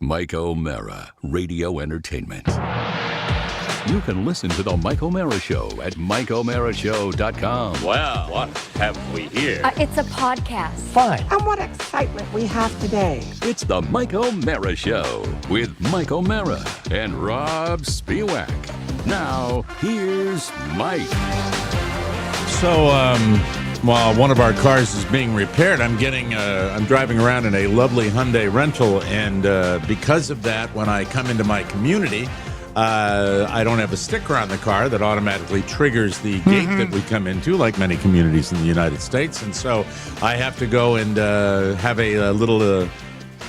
Mike O'Mara, Radio Entertainment. You can listen to The Mike O'Mara Show at MikeO'MaraShow.com. Well, what have we here? It's a podcast. Fine. And what excitement we have today. It's The Mike O'Mara Show with Mike O'Mara and Rob Spiewak. Now, here's Mike. So, while one of our cars is being repaired, I'm driving around in a lovely Hyundai rental, and because of that, when I come into my community, I don't have a sticker on the car that automatically triggers the gate that we come into, like many communities in the United States. And so I have to go and have a little,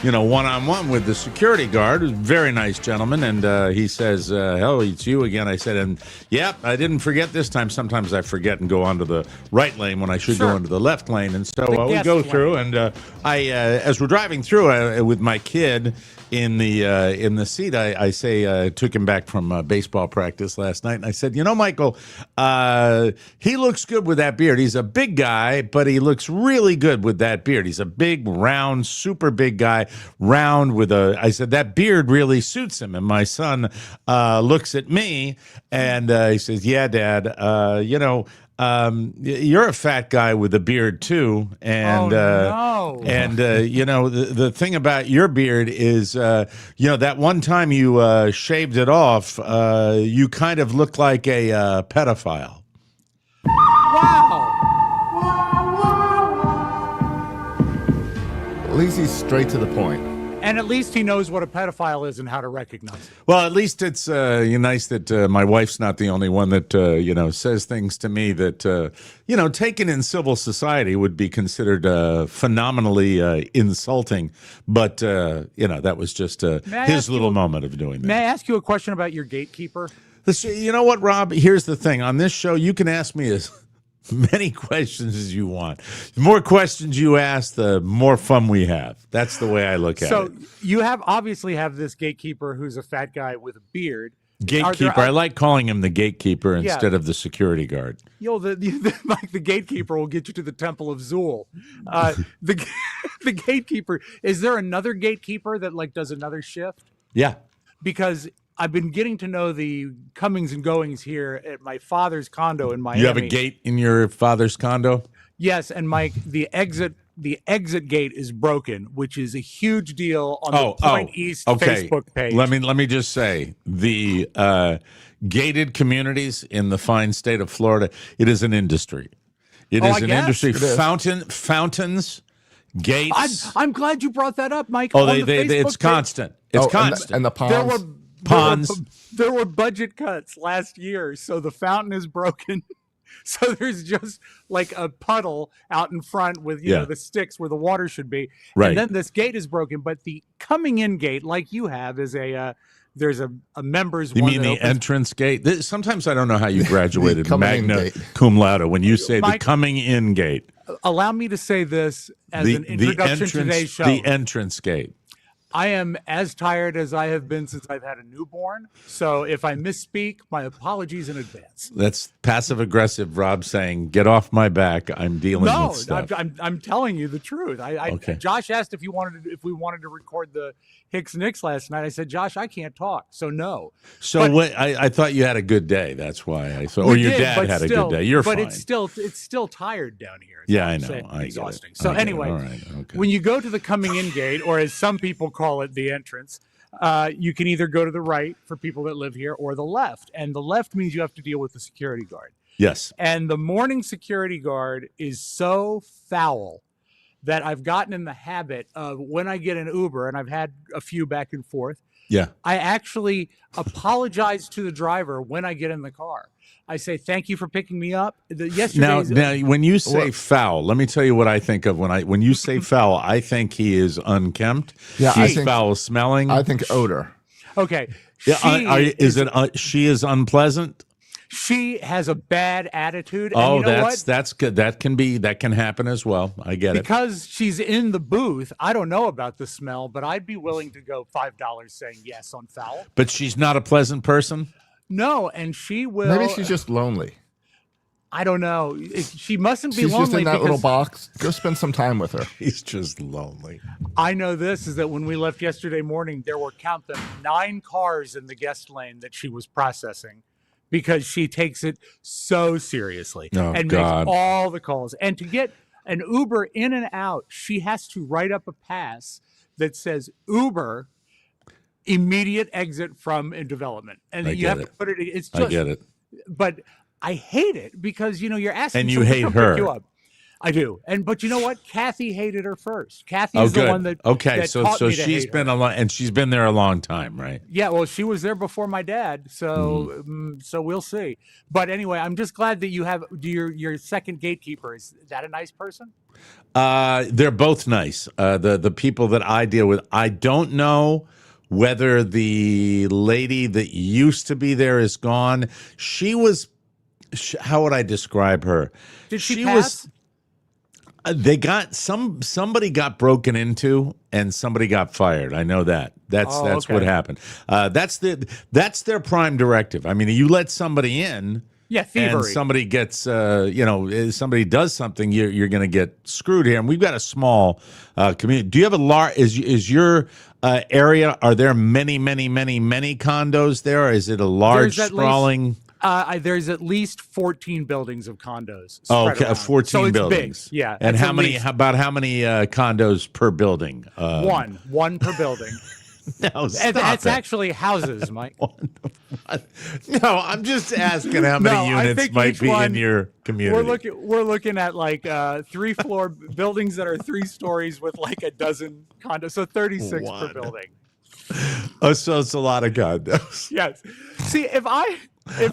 one-on-one with the security guard, who's a very nice gentleman. And he says, oh, it's you again. I said, and yep, I didn't forget this time. Sometimes I forget and go onto the right lane when I should go into the left lane. And so we go through, and as we're driving through with my kid in the seat, I say, took him back from baseball practice last night, and I said, Michael, he looks good with that beard. He's a big guy, but he looks really good with that beard. He's a big, round, super big guy, round with I said, that beard really suits him. And my son looks at me, and he says, yeah, Dad, you're a fat guy with a beard too, and the thing about your beard is, that one time you shaved it off, you kind of look like a pedophile. Wow. At least he's straight to the point. And at least he knows what a pedophile is and how to recognize it. Well, at least it's nice that my wife's not the only one that, says things to me that, taken in civil society would be considered phenomenally insulting. But, that was just his little moment of doing that. May I ask you a question about your gatekeeper? You know what, Rob? Here's the thing. On this show, you can ask me as many questions as you want. The more questions you ask, the more fun we have. That's the way I look at it. So you obviously have this gatekeeper who's a fat guy with a beard. Gatekeeper. I like calling him the gatekeeper instead of the security guard. The gatekeeper will get you to the Temple of Zool. The gatekeeper. Is there another gatekeeper that does another shift? Yeah. Because I've been getting to know the comings and goings here at my father's condo in Miami. You have a gate in your father's condo? Yes, and Mike, the exit gate is broken, which is a huge deal on the Point East Facebook page. Let me just say, the gated communities in the fine state of Florida, it is an industry. It is an industry. Fountains, gates. I'm glad you brought that up, Mike. It's constant. It's constant. And the ponds. There were budget cuts last year, so the fountain is broken. So there's just a puddle out in front with the sticks where the water should be. Right. And then this gate is broken, but the coming in gate, like you have, is there's a members. You mean the entrance gate? Sometimes I don't know how you graduated magna cum laude when you say the coming in gate. Allow me to say this as an introduction to today's show. The entrance gate. I am as tired as I have been since I've had a newborn. So if I misspeak, my apologies in advance. That's passive-aggressive, Rob, saying, get off my back. I'm dealing with stuff. I'm telling you the truth. Okay. Josh asked if we wanted to record the Hicks Knicks last night. I said, Josh, I can't talk, so no. So I thought you had a good day. That's why I thought. Or your dad had a good day. You're fine. But it's still tired down here. Yeah, I know. Exhausting. So anyway, when you go to the coming in gate, or as some people call it, the entrance, you can either go to the right for people that live here or the left. And the left means you have to deal with the security guard. Yes. And the morning security guard is so foul that I've gotten in the habit of, when I get an Uber, and I've had a few back and forth, I actually apologize to the driver when I get in the car. I say, thank you for picking me up. Now, when you say foul, let me tell you what I think of when you say foul. I think he is unkempt. Yeah, he's foul smelling. I think odor. Okay. She is unpleasant? She has a bad attitude. Oh, and that's good. That can happen as well. I get it. Because she's in the booth, I don't know about the smell, but I'd be willing to go $5 saying yes on foul. But she's not a pleasant person? No, and she will. Maybe she's just lonely. I don't know. She mustn't be She's lonely just in that because little box. Go spend some time with her. He's just lonely. I know this is that when we left yesterday morning, there were, count them, 9 cars in the guest lane that she was processing because she takes it so seriously and God. makes all the calls. And to get an Uber in and out, she has to write up a pass that says Uber immediate exit from in development. And I you get have it. to put it, it's just, I get it. but I hate it because, you're asking And you someone to hate come her. pick you up. I do. But you know what? Kathy hated her first. Kathy Oh, is the good. one that Okay, that so taught me to she's hate been her. and she's been there a long time, right? Yeah, well, she was there before my dad, so so we'll see. But anyway, I'm just glad that you have your second gatekeeper. Is that a nice person? They're both nice. The people that I deal with, I don't know whether the lady that used to be there is gone. She was, how would I describe her? Did she pass? They got somebody got broken into and somebody got fired. I know that. That's okay. what happened. That's their prime directive. I mean, you let somebody in. Yeah, thievery. And somebody gets, somebody does something, you're going to get screwed here. And we've got a small community. Do you have a large? Is your area? Are there many condos there? Or is it a large sprawling? There's at least 14 buildings of condos. Oh, okay, around. 14 so it's buildings. Big. Yeah. And it's how many? About how many condos per building? One per building. No, That's actually houses, Mike. No, I'm just asking how many units might be in your community. We're looking at like 3-floor buildings that are 3 stories with like a dozen condos, so 36 per building. Oh, so it's a lot of condos. Yes. See,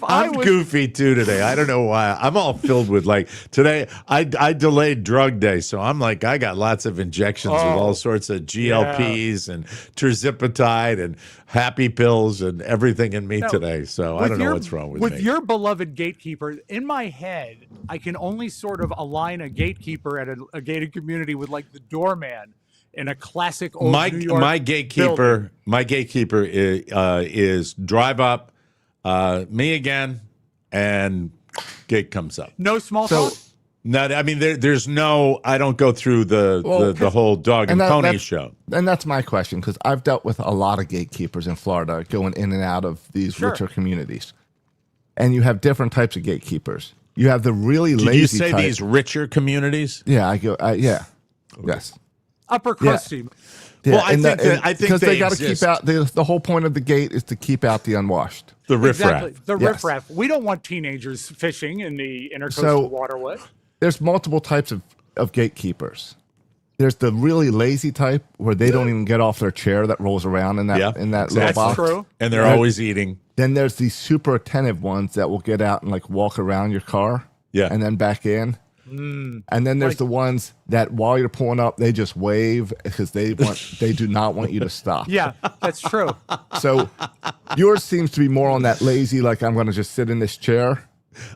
I'm goofy too today. I don't know why. I'm all filled with today. I delayed drug day, so I'm I got lots of injections with all sorts of GLPs and terzipatide and happy pills and everything in me today. So I don't know what's wrong with me. With your beloved gatekeeper, in my head, I can only sort of align a gatekeeper at a gated community with the doorman in a classic old New York my gatekeeper. building. My gatekeeper is drive up. Me again, and gate comes up. No small talk? No, I mean there's no. I don't go through the whole dog and pony show. And that's my question, because I've dealt with a lot of gatekeepers in Florida going in and out of these richer communities, and you have different types of gatekeepers. You have the really lazy. Did you say type. these richer communities? Yeah, yeah, yes. Upper crusty. Yeah, well, I think because they got to exist. keep out the whole point of the gate is to keep out the unwashed. The riffraff. Exactly. The riffraff. We don't want teenagers fishing in the intercoastal waterway. There's multiple types of gatekeepers. There's the really lazy type where they don't even get off their chair that rolls around in that little box. That's true. And they're always eating. Then there's these super attentive ones that will get out and walk around your car. Yeah. And then back in. And then there's the ones that while you're pulling up, they just wave because they do not want you to stop. Yeah, that's true. So yours seems to be more on that lazy, I'm going to just sit in this chair.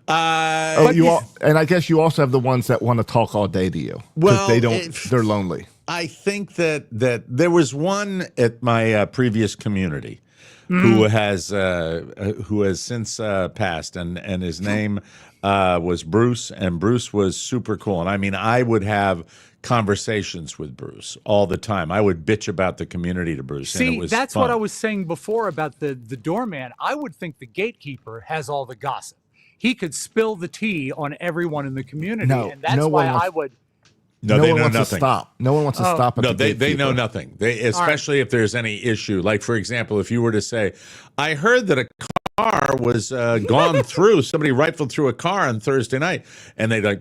And I guess you also have the ones that want to talk all day to you because they're lonely. I think that there was one at my previous community who has since passed, and his name was Bruce, and Bruce was super cool. And I mean, I would have conversations with Bruce all the time. I would bitch about the community to Bruce. See, and it was that's fun. what I was saying before about the doorman. I would think the gatekeeper has all the gossip. He could spill the tea on everyone in the community, and that's why I would. No, no they one know wants nothing. to stop. No one wants to stop at No, the they know nothing. Especially if there's any issue. Like, for example, if you were to say, I heard that a car was gone through, somebody rifled through a car on Thursday night, and they'd I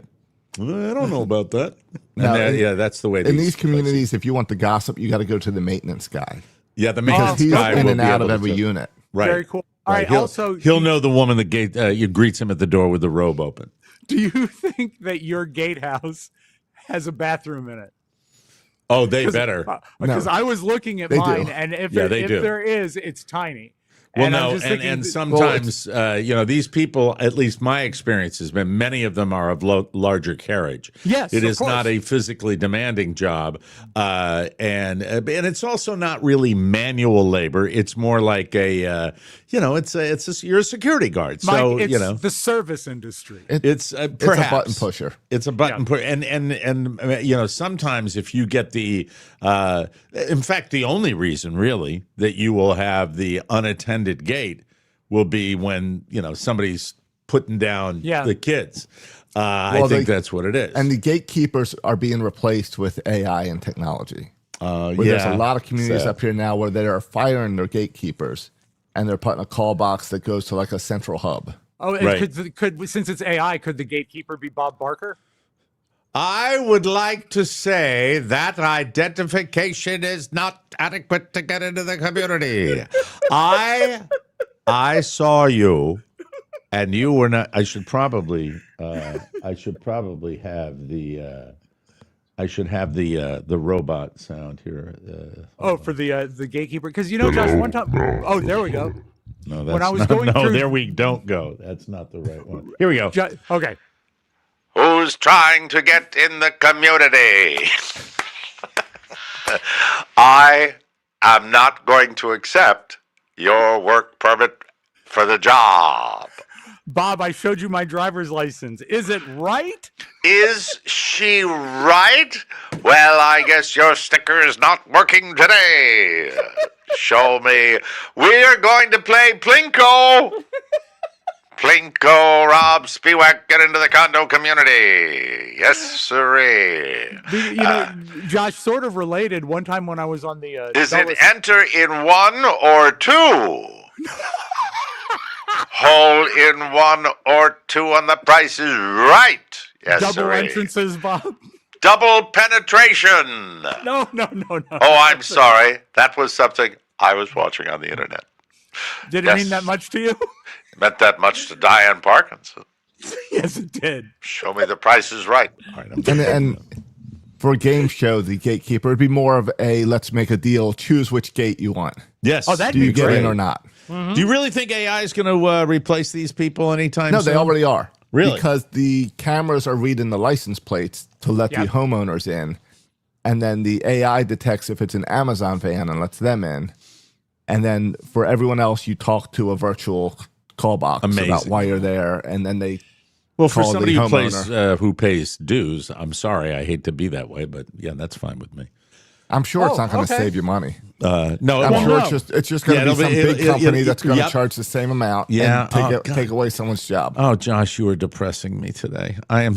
don't know about that. And that's the way. In these communities, if you want the gossip, you got to go to the maintenance guy. Yeah, the maintenance he's guy in will and be out able of to every unit. Right. Very cool. All right. He'll know the woman that greets him at the door with the robe open. Do you think that your gatehouse has a bathroom in it? Oh, they better. Because I was looking at They mine, do. and if Yeah, they do. there is, it's tiny. Well, And I'm no, just thinking and that- sometimes, these people, at least my experience has been, many of them are of larger carriage. Yes, it of is not course. a physically demanding job, and it's also not really manual labor. It's more like you're a security guard. Mike, So it's the service industry. it's It's a perhaps button pusher. It's a button push, and sometimes if you get the, in fact, the only reason really that you will have the unattended gate will be when somebody's putting down the kids. I think that's what it is. And the gatekeepers are being replaced with AI and technology. There's a lot of communities up here now where they are firing their gatekeepers, and they're putting a call box that goes to like a central hub. Oh, and Right. could since it's AI, could the gatekeeper be Bob Barker? I would like to say that identification is not adequate to get into the community. I saw you, and you were not. I should probably have the. I should have the robot sound here. For the gatekeeper, because Josh, one time. Oh, there we go. No, that's when I was not, going no, through- there we don't go. That's not the right one. Here we go. Okay. Who's trying to get in the community? I am not going to accept your work permit for the job. Bob, I showed you my driver's license. Is it right? Is she right? Well, I guess your sticker is not working today. Show me. We're going to play Plinko. Plinko, Rob Spiewak, get into the condo community. Yes, sirree. Josh, sort of related. One time when I was on the Is it Dulles- enter in 1 or 2? Hole in 1 or 2 on the Price is Right. Yes, double sirree. entrances, Bob? Double penetration. No. Oh, I'm sorry. That was something I was watching on the internet. Did it mean that much to you? It meant that much to Diane Parkinson. Yes, it did. Show me the Price is Right. All right, And for a game show, the gatekeeper would be more of a let's make a deal, choose which gate you want. Yes. Oh, that'd Do you be get great. in or not? Mm-hmm. Do you really think AI is going to replace these people anytime No, soon? they already are. Really? Because the cameras are reading the license plates to let the homeowners in. And then the AI detects if it's an Amazon van and lets them in. And then for everyone else, you talk to a virtual call box about why you're there. And then they Well, for call somebody the who homeowner. who pays dues, I'm sorry, I hate to be that way, but yeah, that's fine with me. I'm sure it's not going to okay. save you money. No, I'm it sure won't. it's just going to Yeah, be some it'll be- big company that's going to yep. charge the same amount Yeah. and God. take away someone's job. Oh, Josh, you are depressing me today. I am,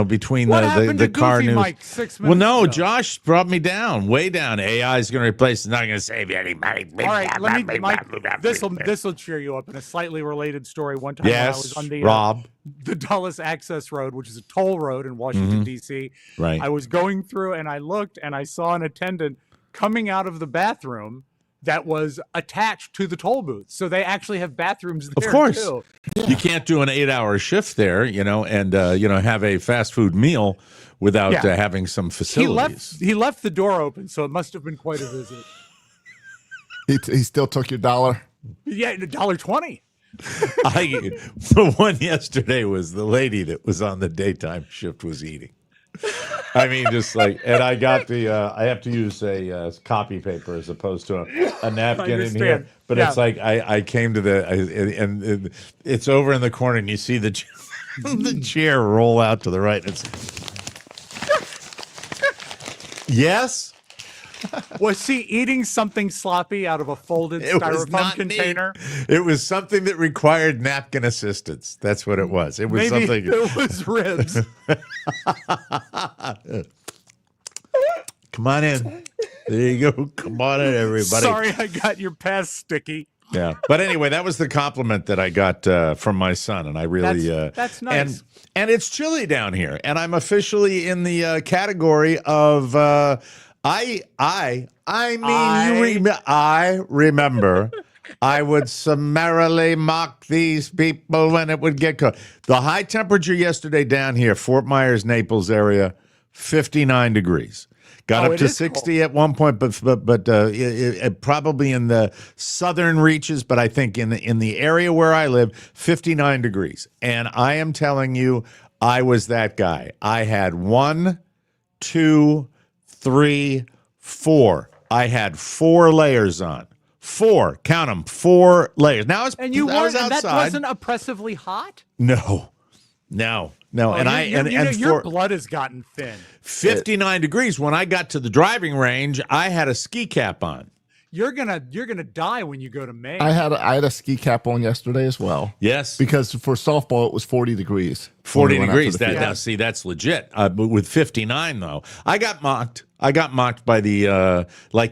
between What the happened to car Goofy news. Mike 6 Well, minutes no, ago? Josh brought me down, way down. AI is going to replace. It's not going to save you any money. All right, let me, Mike, this will cheer you up. In a slightly related story, one time when I was Yes, on the Rob. the Dulles Access Road, which is a toll road in Washington D.C. Right. I was going through and I looked and I saw an attendant coming out of the bathroom that was attached to the toll booth. So they actually have bathrooms there Of course. too. You can't do an 8-hour shift there, and have a fast food meal without having some facilities. He left the door open, so it must have been quite a visit. He still took your dollar. Yeah, $1.20. The one yesterday was the lady that was on the daytime shift was eating. I mean, just like, and I got the, I have to use a copy paper as opposed to a napkin in here. But it's like, I came to and it's over in the corner and you see the chair roll out to the right. And it's, yes. Was he eating something sloppy out of a folded It was styrofoam not container? It was something that required napkin assistance. That's what it was. It was Maybe something. it was ribs. Come on in. There you go. Come on in, everybody. Sorry, I got your pass sticky. Yeah. But anyway, that was the compliment that I got from my son. And I really. That's nice. And it's chilly down here. And I'm officially in the category of. I remember I would summarily mock these people when it would get cold. The high temperature yesterday down here, Fort Myers, Naples area, 59 degrees. Got Oh, up it to is 60 at one point, but probably in the southern reaches. But I think in the area where I live, 59 degrees. And I am telling you, I was that guy. I had 1, 2, 3, 4. I had 4 layers on. 4, count them, 4 layers. Now And you I was weren't, and outside. that wasn't oppressively hot? No. Oh, And your for blood has gotten thin. 59 degrees, when I got to the driving range, I had a ski cap on. You're gonna die when you go to Maine. I had a ski cap on yesterday as well. Yes. Because for softball it was 40 degrees. 40 when we went out to degrees. the field. Now, see, that's legit. But with 59, though, I got mocked. I got mocked by the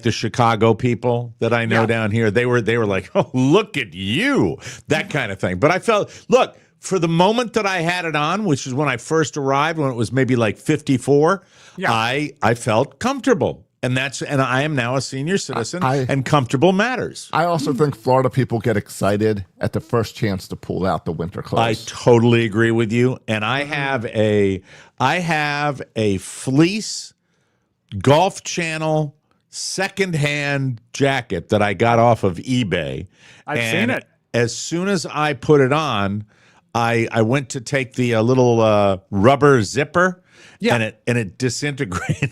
Chicago people that I know down here. They were like, "Oh, look at you," that kind of thing. But I felt, look, for the moment that I had it on, which is when I first arrived, when it was maybe like 54, I felt comfortable. And I am now a senior citizen, and comfortable matters. I also think Florida people get excited at the first chance to pull out the winter clothes. I totally agree with you. And I have a fleece Golf Channel secondhand jacket that I got off of eBay. I've seen it. As soon as I put it on, I went to take the little rubber zipper. Yeah. And it disintegrated.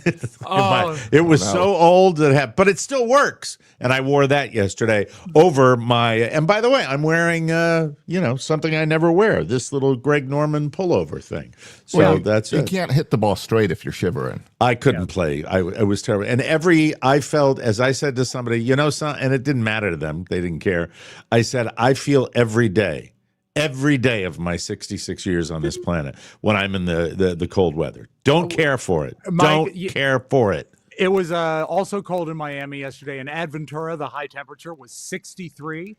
It was so old but it still works. And I wore that yesterday over my. And by the way, I'm wearing something I never wear. This little Greg Norman pullover thing. So that's it. You can't hit the ball straight if you're shivering. I couldn't play. I was terrible. And I felt, as I said to somebody, and it didn't matter to them. They didn't care. I said, I feel every day of my 66 years on this planet when I'm in the cold weather. Don't care for it. Don't care for it. It was also cold in Miami yesterday. In Adventura, the high temperature was 63.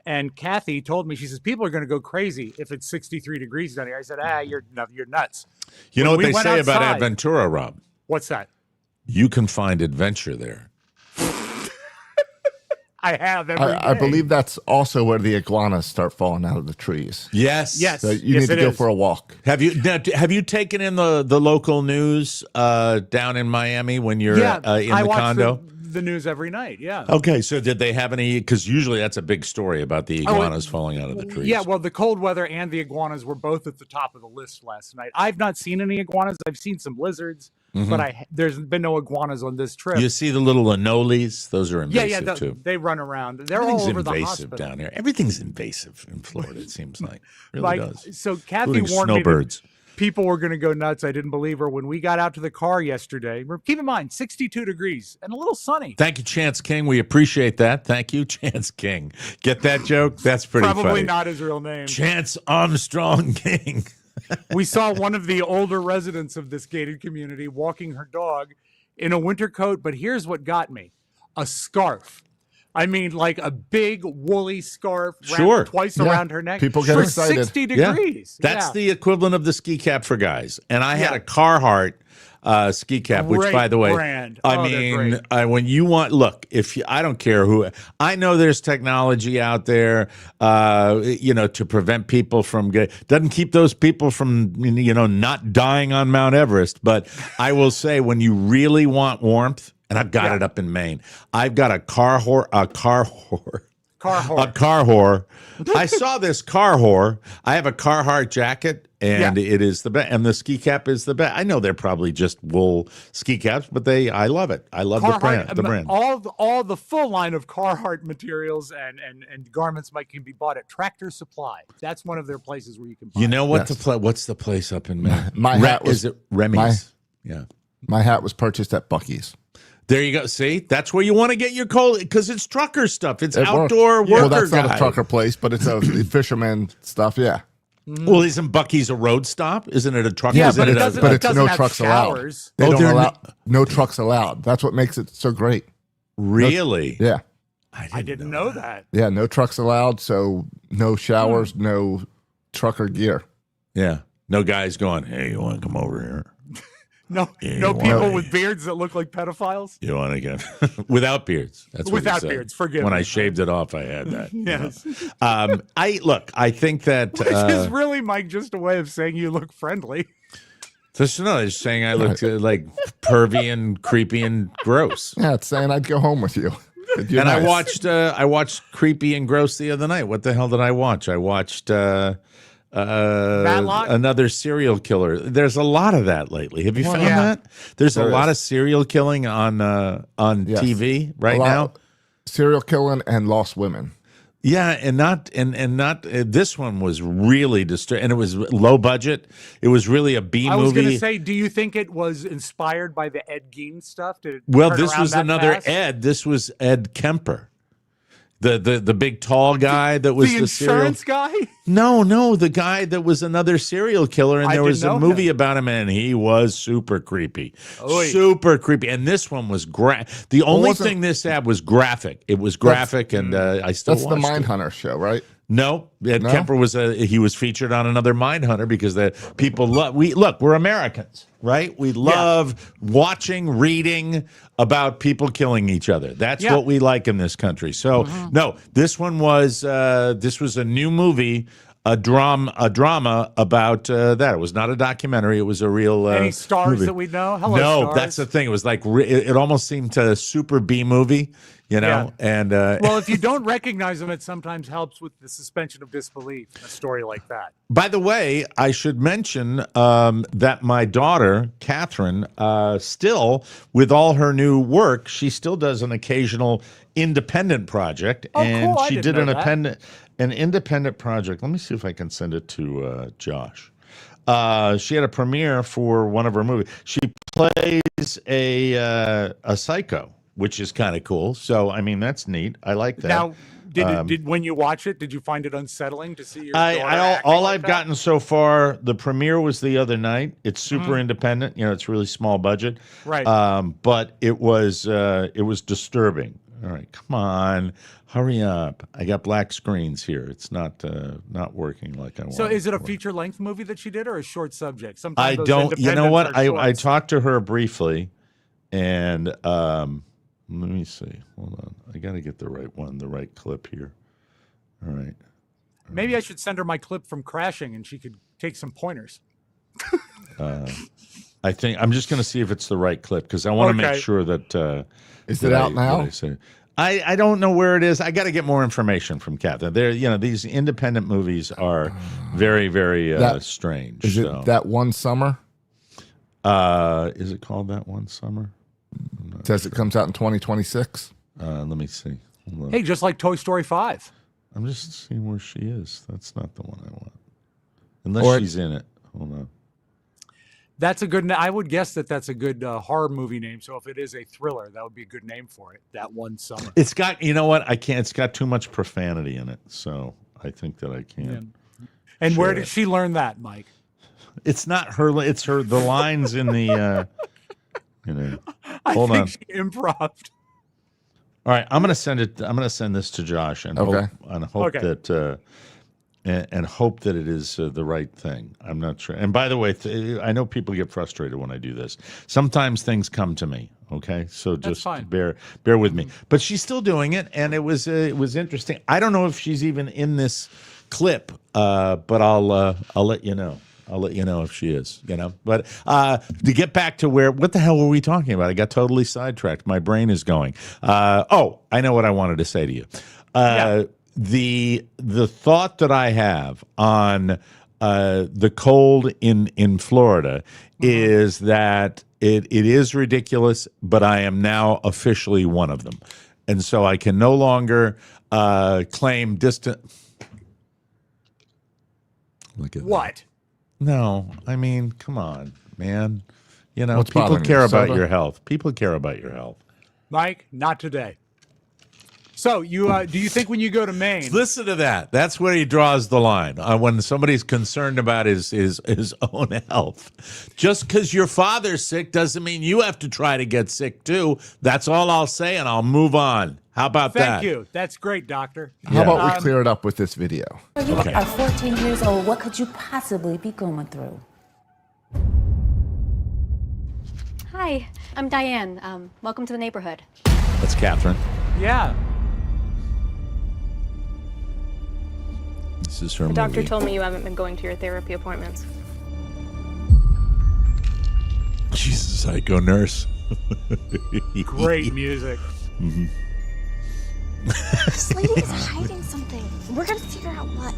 And Kathy told me, she says, people are going to go crazy if it's 63 degrees down here. I said, you're nuts. You know what they say about Adventura, Rob? What's that? You can find adventure there. I have every day. I believe that's also where the iguanas start falling out of the trees. Yes. So you need to go for a walk. Have you taken in the local news down in Miami when you're in the condo? The news every night. Yeah. Okay. So did they have any? Because usually that's a big story about the iguanas falling out of the trees. Yeah. Well, the cold weather and the iguanas were both at the top of the list last night. I've not seen any iguanas. I've seen some lizards. Mm-hmm. But there's been no iguanas on this trip. You see the little anoles; those are invasive too. They run around. They're all over the hospital. Invasive down here. Everything's invasive in Florida. It seems like it really does. So Kathy warned me that people were going to go nuts. I didn't believe her when we got out to the car yesterday. Keep in mind, 62 degrees and a little sunny. Thank you, Chance King. We appreciate that. Thank you, Chance King. Get that joke? That's pretty funny. Probably not his real name. Chance Armstrong King. We saw one of the older residents of this gated community walking her dog in a winter coat, but here's what got me: a scarf. I mean, like a big woolly scarf wrapped twice around her neck. People get excited. 60 degrees. Yeah. That's the equivalent of the ski cap for guys. And I had a Carhartt ski cap, which, by the way, brand. When you want, I don't care who, I know there's technology out there, to prevent people from doesn't keep those people from, not dying on Mount Everest. But I will say, when you really want warmth, and I've got it up in Maine, I've got a car whore. I saw this car whore. I have a Carhartt jacket, and it is the best. And the ski cap is the best. I know they're probably just wool ski caps, but I love it. I love Carhartt, the brand. All the full line of Carhartt materials and garments can be bought at Tractor Supply. That's one of their places where you can buy. You know what? What's the place up in Maine? Is it Remy's? My hat was purchased at Buc-ee's. There you go. See, that's where you want to get your coal, because it's trucker stuff. It's outdoor worker. Well, that's not a trucker place, but it's a fisherman stuff. Yeah. Well, isn't Buc-ee's a road stop? Isn't it a truck? Yeah, but it's no trucks allowed. They don't allow no trucks allowed. That's what makes it so great. Really? Yeah. I didn't know that. Yeah, no trucks allowed. So no showers, no trucker gear. Yeah. No guys going, hey, you want to come over here? No people with beards that look like pedophiles? You want to get without beards. That's what without beards, forgive me. When I shaved it off, I had that. Yes. I think that which is really, Mike, just a way of saying you look friendly. So no, it's saying I look like pervy and creepy and gross. Yeah, it's saying I'd go home with you. And nice. I watched Creepy and Gross the other night. What the hell did I watch? I watched another serial killer. There's a lot of that lately. Have you found that? There's a lot of serial killing on TV right now. Serial killing and lost women. Yeah, and not this one was really disturbing, and it was low budget. It was really a B movie. I was going to say, do you think it was inspired by the Ed Gein stuff? Well, this was another fast? Ed. This was Ed Kemper, the big tall guy that was the insurance guy. No, the guy that was another serial killer, and there was a movie about him, and he was super creepy, super creepy. And this one was the only thing this had was graphic. It was graphic, and I still that's the Mindhunter show, right? No, Ed Kemper was he was featured on another Mindhunter because the people love. We're Americans, right? We love watching, reading about people killing each other. That's what we like in this country. So no, this one was a new movie, a drama about that. It was not a documentary. It was a real any stars movie that we know. Hello, no, stars. That's the thing. It was like it almost seemed a super B movie. You know, and well, if you don't recognize them, it sometimes helps with the suspension of disbelief in a story like that. By the way, I should mention that my daughter, Catherine, still, with all her new work, she still does an occasional independent project. And cool. She did an independent project. Let me see if I can send it to Josh. She had a premiere for one of her movies. She plays a psycho, which is kind of cool. So, I mean, that's neat. I like that. Now, did when you watch it, did you find it unsettling to see your all I've gotten so far, the premiere was the other night. It's super independent. You know, it's really small budget. Right. But it was disturbing. All right, come on. Hurry up. I got black screens here. It's not working like I want. So is it a feature-length movie that she did or a short subject? Sometimes I don't. You know what? I talked to her briefly, and let me see. Hold on. I got to get the right one, the right clip here. All right. Maybe I should send her my clip from Crashing, and she could take some pointers. I think I'm just going to see if it's the right clip because I want to make sure that. Is it out now? I don't know where it is. I got to get more information from Catherine. These independent movies are very, very strange. Is it That One Summer? Is it called That One Summer? It says it comes out in 2026. Let me see. Hey, just like Toy Story 5. I'm just seeing where she is. That's not the one I want. Unless she's in it. Hold on. That's a good. I would guess that's a good horror movie name. So if it is a thriller, that would be a good name for it. That One Summer. It's got. You know what? I can't. It's got too much profanity in it. So I think that I can't. Yeah. And where did she learn that, Mike? It's not her. It's her. The lines in the. Hold on. She improv'd. All right, I'm gonna send it. I'm gonna send this to Josh and hope that and hope that it is the right thing. I'm not sure. And by the way, I know people get frustrated when I do this. Sometimes things come to me. Okay, so just bear with me. But she's still doing it, and it was interesting. I don't know if she's even in this clip, but I'll let you know. I'll let you know if she is, But to get back to what the hell were we talking about? I got totally sidetracked. My brain is going. I know what I wanted to say to you. The thought that I have on the cold in Florida is that it is ridiculous, but I am now officially one of them. And so I can no longer claim distant. Look at what? That. No, I mean, come on, man. People care about your health. People care about your health. Mike, not today. So you do you think when you go to Maine? Listen to that. That's where he draws the line. When somebody's concerned about his own health. Just because your father's sick doesn't mean you have to try to get sick too. That's all I'll say, and I'll move on. How about that? Thank you. That's great, doctor. How about we clear it up with this video? You are 14 years old. What could you possibly be going through? Hi, I'm Diane. Welcome to the neighborhood. That's Catherine. Yeah. This is her The doctor movie. told me you haven't been going to your therapy appointments. She's a psycho nurse. Great music. This lady is hiding something. We're gonna figure out what.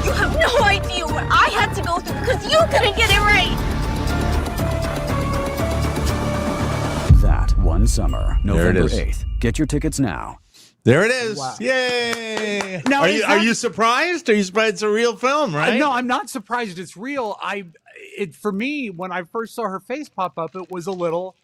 You have no idea what I had to go through because you couldn't get it right. That One Summer, November There it is. 8th. Get your tickets now. There it is. Wow. Yay. Now, are is you that- are you surprised? Are you surprised it's a real film, right? No, I'm not surprised it's real. For me, when I first saw her face pop up, it was a little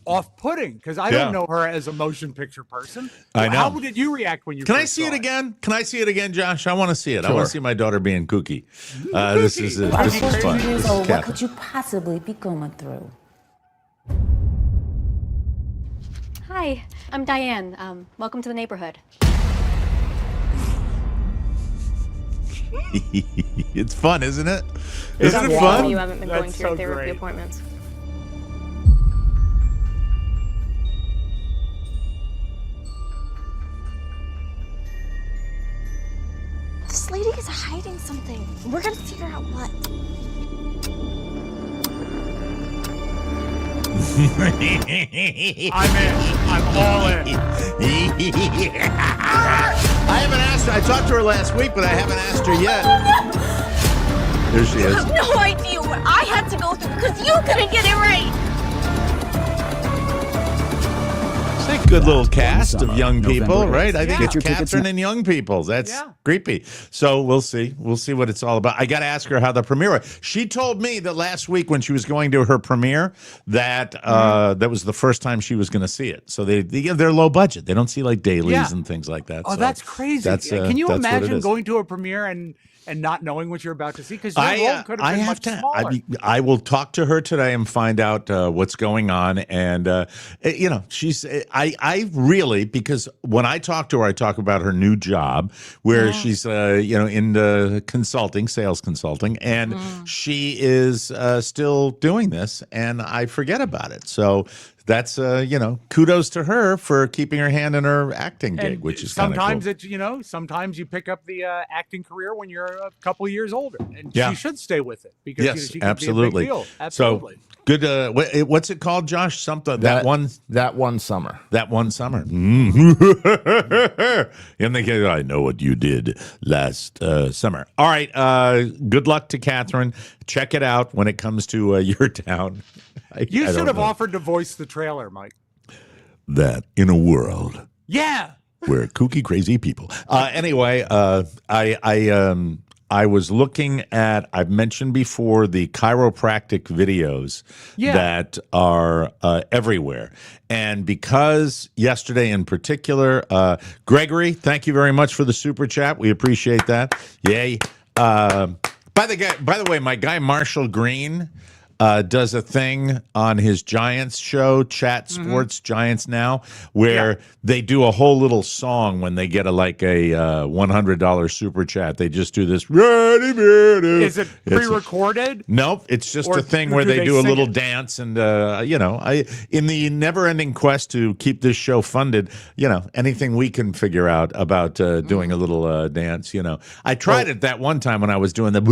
off-putting because I don't know her as a motion picture person. I know. How did you react when you? Can I first see saw it again? Can I see it again, Josh? I want to see it. I want Sure. to see my daughter being kooky. This is At this is 14 fun. years This is old, what Catherine. could you possibly be going through? Hi, I'm Diane. Welcome to the neighborhood. It's fun, isn't it? Isn't it Why fun? you haven't been going That's to your so therapy great. appointments. This lady is hiding something. We're gonna figure out what. I'm in. I'm all in. I haven't asked her. I talked to her last week, but I haven't asked her yet. There she You is. have no idea what I had to go through because you couldn't get it right. It's a good little cast Summer, of young November people, 8th. right? I think Yeah. it's Get your tickets Catherine now. and young people. That's Yeah. creepy. So we'll see. We'll see what it's all about. I got to ask her how the premiere was. She told me that last week when she was going to her premiere that that was the first time she was going to see it. So they're low budget. They don't see like dailies Yeah. and things like that. Oh, So that's crazy. That's, Can you that's what it imagine is. going to a premiere and not knowing what you're about to see? Because your role could have been much smaller. I will talk to her today and find out what's going on. And she's. I really, because when I talk to her, I talk about her new job where she's in the consulting, sales consulting, and she is still doing this, and I forget about it. So. That's kudos to her for keeping her hand in her acting gig, And which is kind of sometimes cool. sometimes you pick up the acting career when you're a couple of years older, and Yeah. she should stay with it because Yes, she can absolutely. be a big deal. Absolutely. So good. What's it called, Josh? Something that one That one summer. That one summer. And they go, I know what you did last summer. All right. Good luck to Catherine. Check it out when it comes to your town. You I don't should have know. offered to voice the trailer, Mike. That in a world Yeah. where kooky, crazy people. Anyway, I was looking at, I've mentioned before, the chiropractic videos that are everywhere. And because yesterday in particular, Gregory, thank you very much for the super chat. We appreciate that. Yay. By the way, my guy Marshall Green does a thing on his Giants show, Chat Sports Giants Now, where they do a whole little song when they get a $100 super chat. They just do this. Is it pre-recorded? Nope, it's just Or a thing do where they they do a sing little it? dance, and in the never-ending quest to keep this show funded, anything we can figure out about doing a little dance, I tried it that one time when I was doing the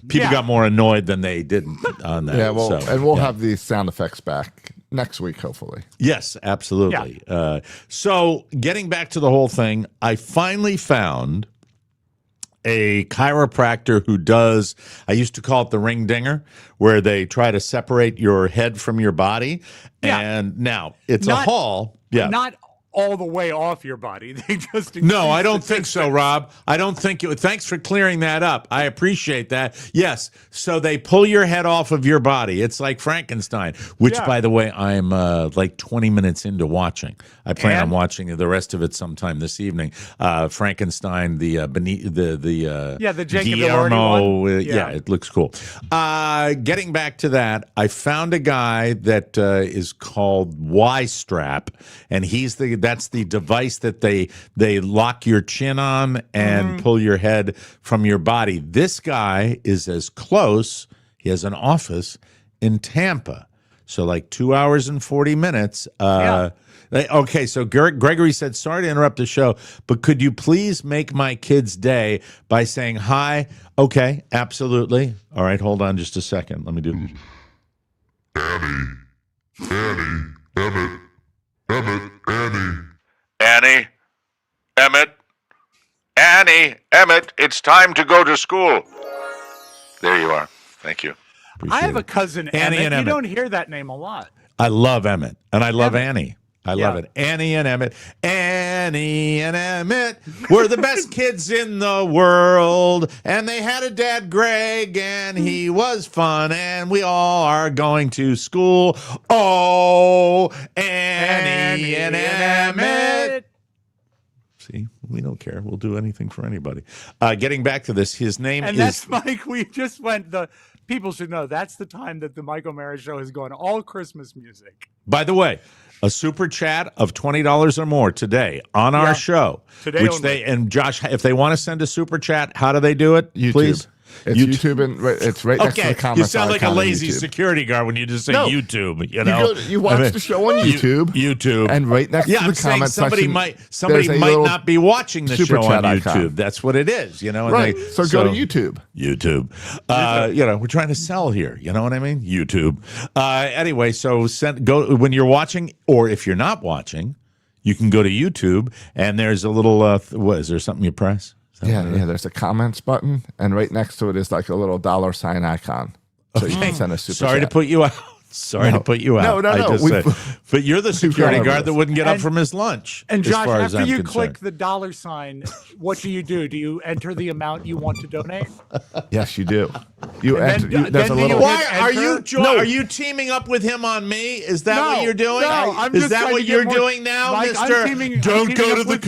people got more annoyed than they didn't on that. Yeah, well, so, and we'll have these sound effects back next week, hopefully. Yes, absolutely. So getting back to the whole thing, I finally found a chiropractor who does, I used to call it the ring dinger, where they try to separate your head from your body. Yeah. And now it's Not- a hall. Yeah. Not all the way off your body. They just No, I increase don't the think so, distance. Rob. I don't think it. Thanks for clearing that up. I appreciate that. Yes, so they pull your head off of your body. It's like Frankenstein, which, Yeah. by the way, I'm like 20 minutes into watching. I plan on And? watching the rest of it sometime this evening. Frankenstein, the Jacob Guillermo. Elordi one. Yeah, it looks cool. Getting back to that, I found a guy that is called Y-Strap, and that's the device that they lock your chin on and pull your head from your body. This guy is as close. He has an office in Tampa. So like 2 hours and 40 minutes. Okay, so Gregory said, sorry to interrupt the show, but could you please make my kid's day by saying hi? Okay, absolutely. All right, hold on just a second. Let me do this. Annie, Emmett, it's time to go to school. There you are. Thank you. I have a cousin, Annie Emmett. and You Emmett. don't hear that name a lot. I love Emmett, and I love Emmett. Annie. I love it. Annie and Emmett. Annie and Emmett were the best kids in the world. And they had a dad, Greg, and he was fun. And we all are going to school. Oh, Annie and Emmett. See, we don't care. We'll do anything for anybody. Getting back to this, his name And is... that's Mike. We just went people should know that's the time that the Mike O'Mara Show has gone all Christmas music. By the way, a super chat of $20 or more today on our show. Today which only. and Josh, if they want to send a super chat, how do they do it? YouTube. Please. It's YouTube, and it's right next to the comments. You sound like a icon on lazy YouTube. security guard when you just say No. YouTube. You know, You watch the show on YouTube. YouTube, and right next to the I'm saying comment somebody section, might there's a little not be watching the super show on chat YouTube. icon. That's what it is. You know, and Right. So go to YouTube. YouTube. You know, we're trying to sell here. You know what I mean? YouTube. Anyway, so go when you're watching, or if you're not watching, you can go to YouTube, and there's a little. What is there? Something you press? Yeah, there's a comments button, and right next to it is like a little $sign icon. So you can send a super Sorry chat. to put you out. Sorry to put you out. No. I just said. But you're the security guard that wouldn't get up And- from his lunch. And as Josh, far as after I'm you concerned. click the $sign, what do? Do you enter the amount you want to donate? Yes, you do. You And enter. then- There's then a do you little. Why hit are you enter? are you teaming up with him on me? Is that No, what you're doing? no, I'm Is just that trying what to get you're more- doing now, Mike, I'm Mister? teaming- Don't I'm go teaming to up the with-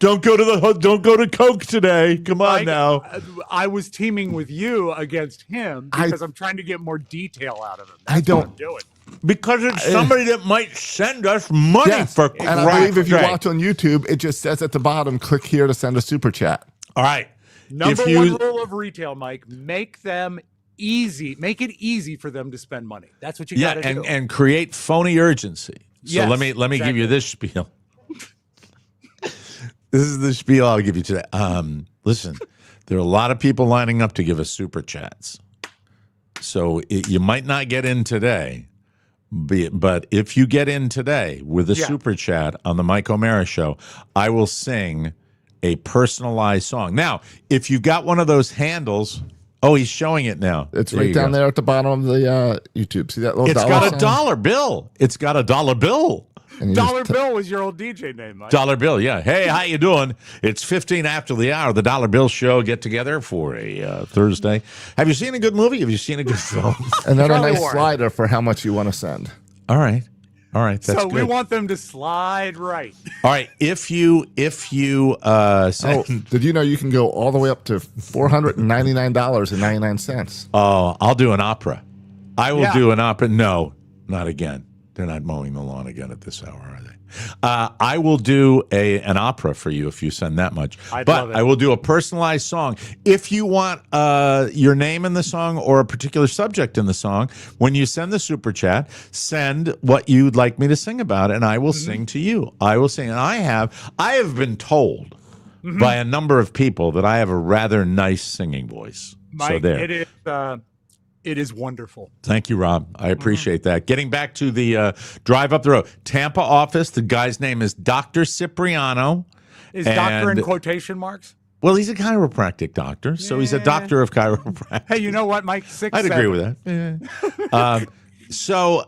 cola. Don't go to Coke today. Come on Mike, now. I was teaming with you against him because I'm trying to get more detail out of him. That's I don't- what I'm doing. Because it's somebody that might send us money Yes, for and I crap. believe if you Okay. watch on YouTube, it just says at the bottom, click here to send a super chat. All right. Number If you- one rule of retail, Mike: make them easy. Make it easy for them to spend money. That's what you Yeah, got to do. and create phony urgency. So Yes, let me give you exactly. this spiel. This is the spiel I'll give you today. Listen, there are a lot of people lining up to give us super chats. So you might not get in today, but if you get in today with a super chat on the Mike O'Mara Show, I will sing a personalized song. Now, if you've got one of those handles, oh, he's showing it now. It's There right you down go. there at the bottom of the YouTube. See that little It's dollar got a sign? dollar bill. It's got a dollar bill. And you Dollar just Bill was your old DJ name, Mike. Dollar Bill, yeah. Hey, how you doing? It's 15 after the hour. The Dollar Bill Show get together for a Thursday. Have you seen a good movie? Have you seen a good film? and then a Charlie nice Warren. slider for how much you want to send. All right. That's So good. we want them to slide right. All right, if you Oh, send, did you know you can go all the way up to $499.99? oh, I'll do an opera. I will Yeah. do an opera. No, not again. They're not mowing the lawn again at this hour, are they? I will do an opera for you if you send that much. I'd but love it. I will do a personalized song. If you want your name in the song or a particular subject in the song, when you send the super chat, send what you'd like me to sing about, and I will Mm-hmm. sing to you. I will sing. And I have been told Mm-hmm. by a number of people that I have a rather nice singing voice. Mike, so there. it is wonderful. Thank you, Rob. I appreciate that. Getting back to the drive up the road. Tampa office, the guy's name is Dr. Cipriano. Is doctor in And- quotation marks? Well, he's a chiropractic doctor, so he's a doctor of chiropractic. Hey, you know what, Mike? 6'7". I'd agree with that. So,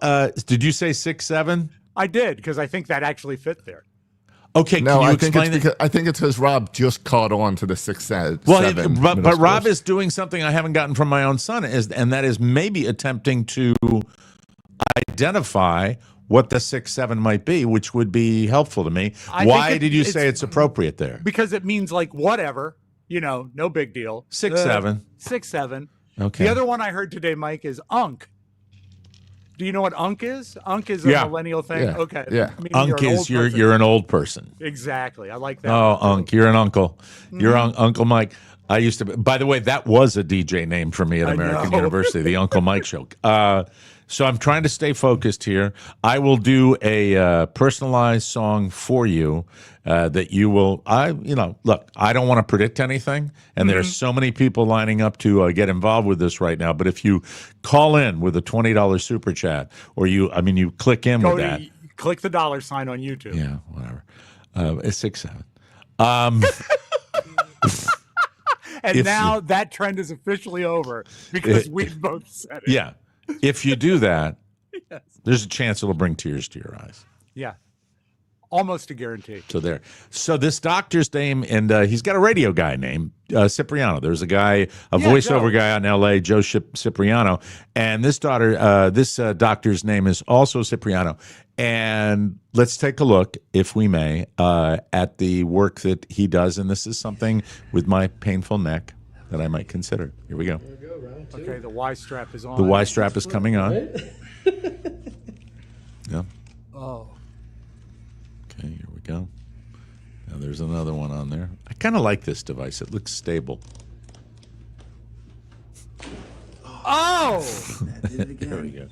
did you say 6'7"? I did because I think that actually fit there. Okay, No, can you I think explain I think it's because Rob just caught on to the 6'7". Well, but middle Rob schoolers. is doing something I haven't gotten from my own son, and that is maybe attempting to identify what the 6'7" might be, which would be helpful to me. I think Why did you say it's appropriate there? Because it means like whatever, no big deal. 6'7". 6'7". Okay. The other one I heard today, Mike, is unk. Do you know what unk is? Unk is a Yeah. millennial thing. Yeah. Okay. Yeah. Meaning Unk you're an is old you're person. you're an old person. Exactly. I like that. Oh, Unk, you're an uncle. You're Mm-hmm. Uncle Mike. I used to. By the way, that was a DJ name for me at I American know. University, the Uncle Mike Show. So I'm trying to stay focused here. I will do a personalized song for you that you will. Look, I don't want to predict anything, and there are so many people lining up to get involved with this right now. But if you call in with a $20 super chat, or you click in with that, click the $sign on YouTube. Yeah, whatever. It's 6-7. And now that trend is officially over because we both said it. Yeah. If you do that, there's a chance it'll bring tears to your eyes. Yeah. Almost a guarantee. So there. So this doctor's name, and he's got a radio guy named Cipriano. There's a guy, voiceover guy out in L.A., Joe Cipriano. And this doctor's name is also Cipriano. And let's take a look, if we may, at the work that he does. And this is something with my painful neck that I might consider. Here we go. Okay, the Y strap is on. The Y strap is coming on. Yeah. Oh. Okay, here we go. Now there's another one on there. I kind of like this device. It looks stable. Oh! There we go.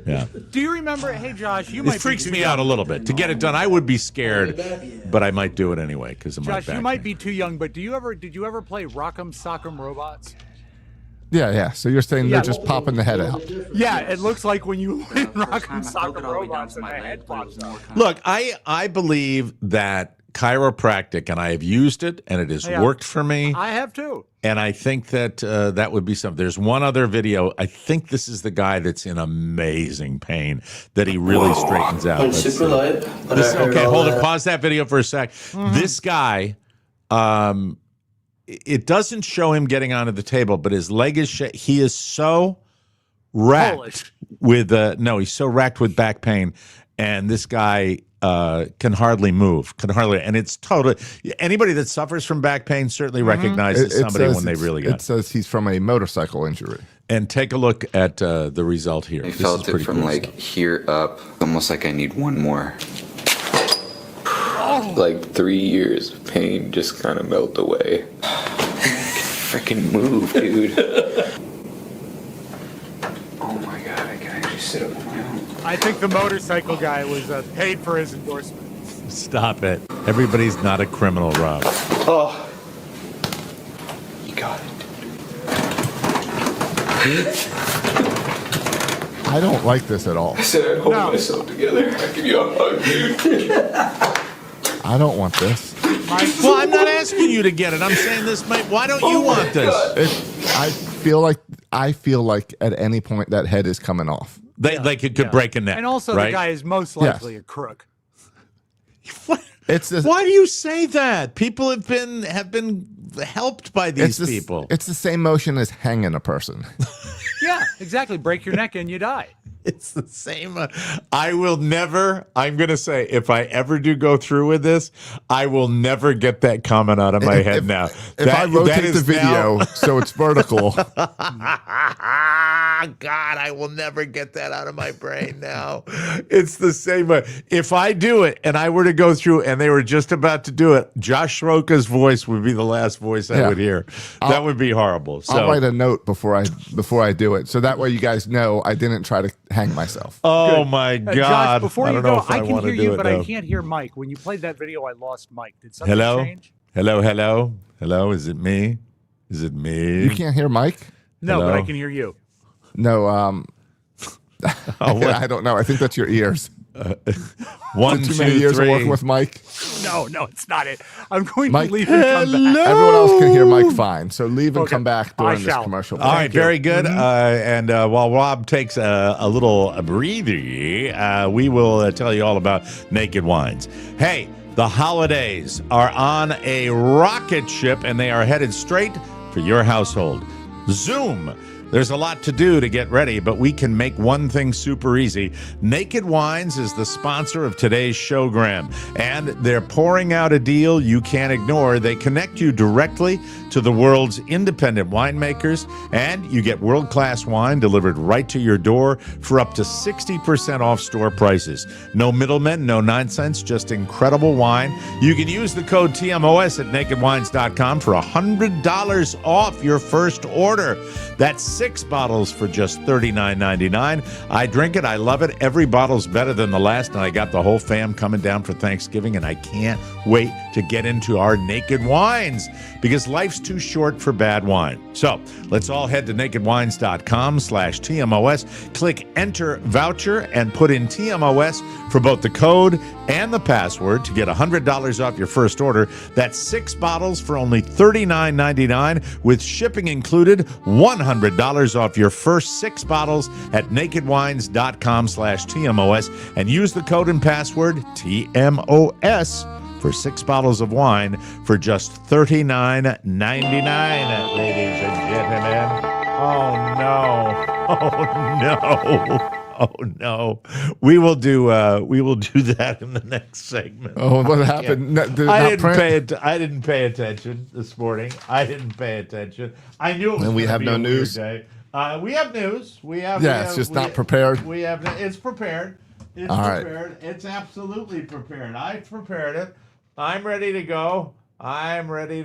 Yeah. Do you remember? Hey, Josh, you might. It freaks me out a little bit. To get it done, I would be scared, but I might do it anyway because of my back. Josh, you might be too young, but did you ever play Rock'em Sock'em Robots? Yeah. So you're saying they're just popping the head out? Yeah, it looks like when you win Rock'em Sock'em Robots and the head pops out. Look, I believe that chiropractic, and I have used it, and it has worked for me. I have too. And I think that that would be something. There's one other video. I think this is the guy that's in amazing pain that he really straightens out. Super light. Okay, hold it. Pause that video for a sec. This guy, it doesn't show him getting onto the table, but his leg is he is so racked with he's so racked with back pain, and this guy can hardly move, and it's totally, anybody that suffers from back pain certainly recognizes somebody when they really got it. It says he's from a motorcycle injury. And take a look at the result here. I felt it from like here up, almost like I need one more. Like 3 years of pain just kind of melt away. Freaking move, dude. Oh my god, I can actually sit up on my own. I think the motorcycle guy was paid for his endorsement. Stop it. Everybody's not a criminal, Rob. Oh. You got it. I don't like this at all. I said I'd hold myself together. I'll give you a hug, dude. I don't want this. Well, I'm not asking you to get it. I'm saying this might. Why don't you want this? I feel like at any point that head is coming off. Like it could break a neck. And also, right? the guy is most likely a crook. Why do you say that? People have been helped by these people. It's the same motion as hanging a person. Yeah, exactly. Break your neck and you die. It's the same. I will never, I'm going to say, if I ever do go through with this, I will never get that comment out of my head now. If I rotate the video so it's vertical. God, I will never get that out of my brain now. It's the same way. If I do it and I were to go through and they were just about to do it, Josh Sroka's voice would be the last voice I would hear. That would be horrible. So I'll write a note before I do it. So that way you guys know I didn't try to hang myself. Oh my God. Josh, before you go, I can want hear to do you, it but now. I can't hear Mike. When you played that video, I lost Mike. Did something change? Hello. Is it me? You can't hear Mike? No, Hello? but I can hear you. No, I don't know. I think that's your ears. 1, too 2, many years 3. of working with Mike. No, it's not it. I'm going Mike, to leave and come back. Everyone else can hear Mike fine. So leave and come back during this commercial. All right, very good. And while Rob takes a little breather, we will tell you all about Naked Wines. Hey, the holidays are on a rocket ship, and they are headed straight for your household. Zoom. There's a lot to do to get ready, but we can make one thing super easy. Naked Wines is the sponsor of today's showgram, and they're pouring out a deal you can't ignore. They connect you directly to the world's independent winemakers, and you get world-class wine delivered right to your door for up to 60% off store prices. No middlemen, no nonsense, just incredible wine. You can use the code TMOS at nakedwines.com for $100 off your first order. That's 6 bottles for just $39.99. I drink it. I love it. Every bottle's better than the last, and I got the whole fam coming down for Thanksgiving, and I can't wait to get into our Naked Wines because life's too short for bad wine. So let's all head to nakedwines.com/TMOS, click enter voucher, and put in TMOS for both the code and the password to get $100 off your first order. That's 6 bottles for only $39.99 with shipping included. $100 off your first 6 bottles at nakedwines.com/TMOS and use the code and password TMOS for 6 bottles of wine for just $39.99, ladies and gentlemen. Oh no. Oh no. We will do that in the next segment. Oh, what happened? I didn't pay attention this morning. I didn't pay attention. I knew it was. And we have no news. Day. We have news. It's just not prepared. It's prepared. It's all prepared. Right. It's absolutely prepared. I've prepared it. I'm ready to go. Absolutely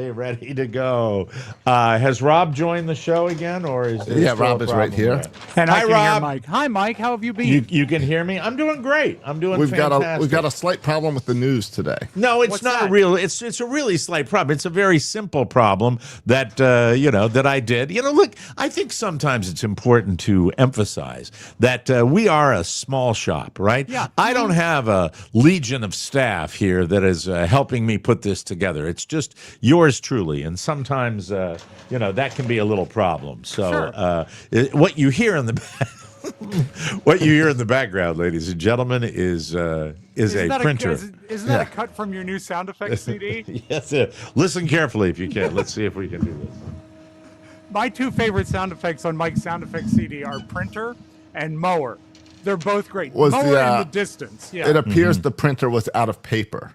ready to go. Has Rob joined the show again, or is there Rob is right here. And Hi, I can Rob. hear Mike. Hi, Mike. How have you been? You can hear me. I'm doing great. I'm doing We've fantastic. got a slight problem with the news today. No, it's What's not that? a real. It's a really slight problem. It's a very simple problem that that I did. Look, I think sometimes it's important to emphasize that we are a small shop, right? Yeah. I don't have a legion of staff here that is helping me put this together. It's just yours truly, and sometimes that can be a little problem. So Sure. What you hear in the background, ladies and gentlemen, is a printer. Isn't that a cut from your new sound effects CD? Yes. Listen carefully if you can. Let's see if we can do this. My 2 favorite sound effects on Mike's sound effects CD are printer and mower. They're both great. Mower in the distance. Yeah. It appears the printer was out of paper.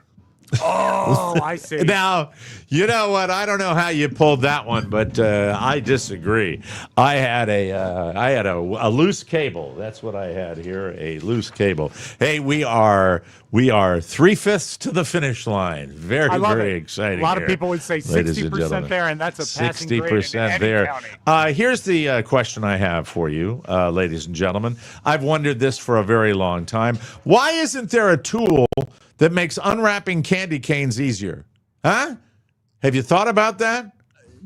Oh, I see. Now, you know what? I don't know how you pulled that one, but I disagree. I had a loose cable. That's what I had here, a loose cable. Hey, we are 3/5 to the finish line. Very, very exciting. A lot here, of people would say 60% there, and that's a passing grade in 60% any there. county. Here's the question I have for you, ladies and gentlemen. I've wondered this for a very long time. Why isn't there a tool that makes unwrapping candy canes easier? Huh? Have you thought about that?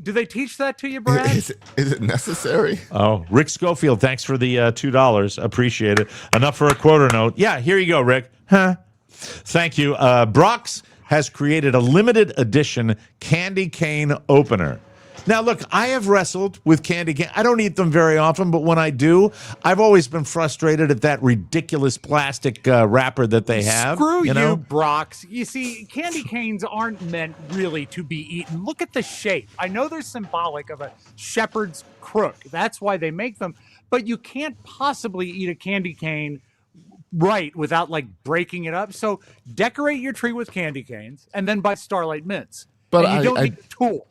Do they teach that to you, Brad? Is it necessary? Oh, Rick Schofield, thanks for the $2. Appreciate it. Enough for a quarter note. Yeah, here you go, Rick. Huh? Thank you. Brock's has created a limited edition candy cane opener. Now, look, I have wrestled with candy cane. I don't eat them very often, but when I do, I've always been frustrated at that ridiculous plastic wrapper that they have. Screw you, Brock's. You see, candy canes aren't meant really to be eaten. Look at the shape. I know they're symbolic of a shepherd's crook. That's why they make them. But you can't possibly eat a candy cane right without, breaking it up. So decorate your tree with candy canes and then buy Starlight Mints. But and you don't need a tool.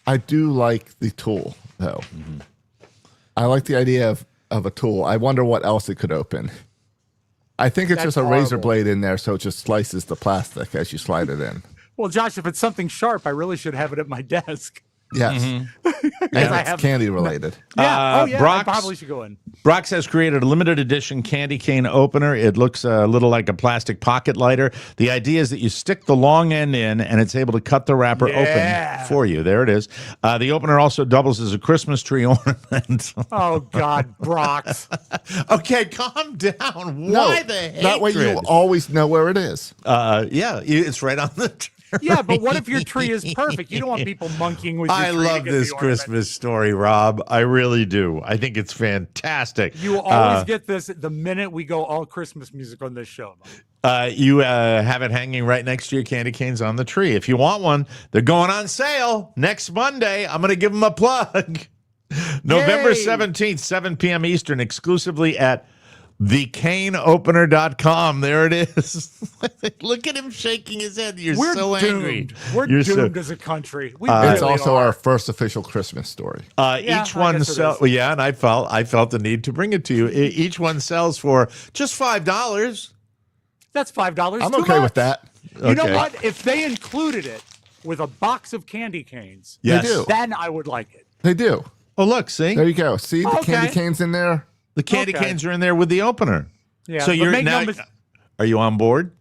I do like the tool, though. I like the idea of a tool. I wonder what else it could open. I think it's just a razor blade in there, so it just slices the plastic as you slide it in. Well, Josh, if it's something sharp, I really should have it at my desk. Yes. Yeah, it's candy related. Yeah. I Brock's, probably should go in. Brock's has created a limited edition candy cane opener. It looks a little like a plastic pocket lighter. The idea is that you stick the long end in, and it's able to cut the wrapper open for you. There it is. The opener also doubles as a Christmas tree ornament. Oh, God, Brock's. Okay, calm down. Why the hatred? That way you always know where it is. Yeah, it's right on the tree. Yeah, but what if your tree is perfect? You don't want people monkeying with your tree. I love this Christmas story, Rob. I really do. I think it's fantastic. You will always get this the minute we go all Christmas music on this show. You have it hanging right next to your candy canes on the tree. If you want one, they're going on sale next Monday. I'm going to give them a plug. November 17th, 7 p.m. Eastern, exclusively at thecaneopener.com. There it is. Look at him shaking his head. We're so doomed. angry. We're doomed as a country. It's also our first official Christmas story. Each one sells. Well, yeah, and I felt the need to bring it to you. Each one sells for just $5. That's $5. I'm okay with that. You know what? If they included it with a box of candy canes, Yes. They do. then I would like it. They do. Oh, look, see? There you go. See the Okay. candy canes in there? The candy Okay. canes are in there with the opener. Yeah, So but you're make no now. mis- Are you on board?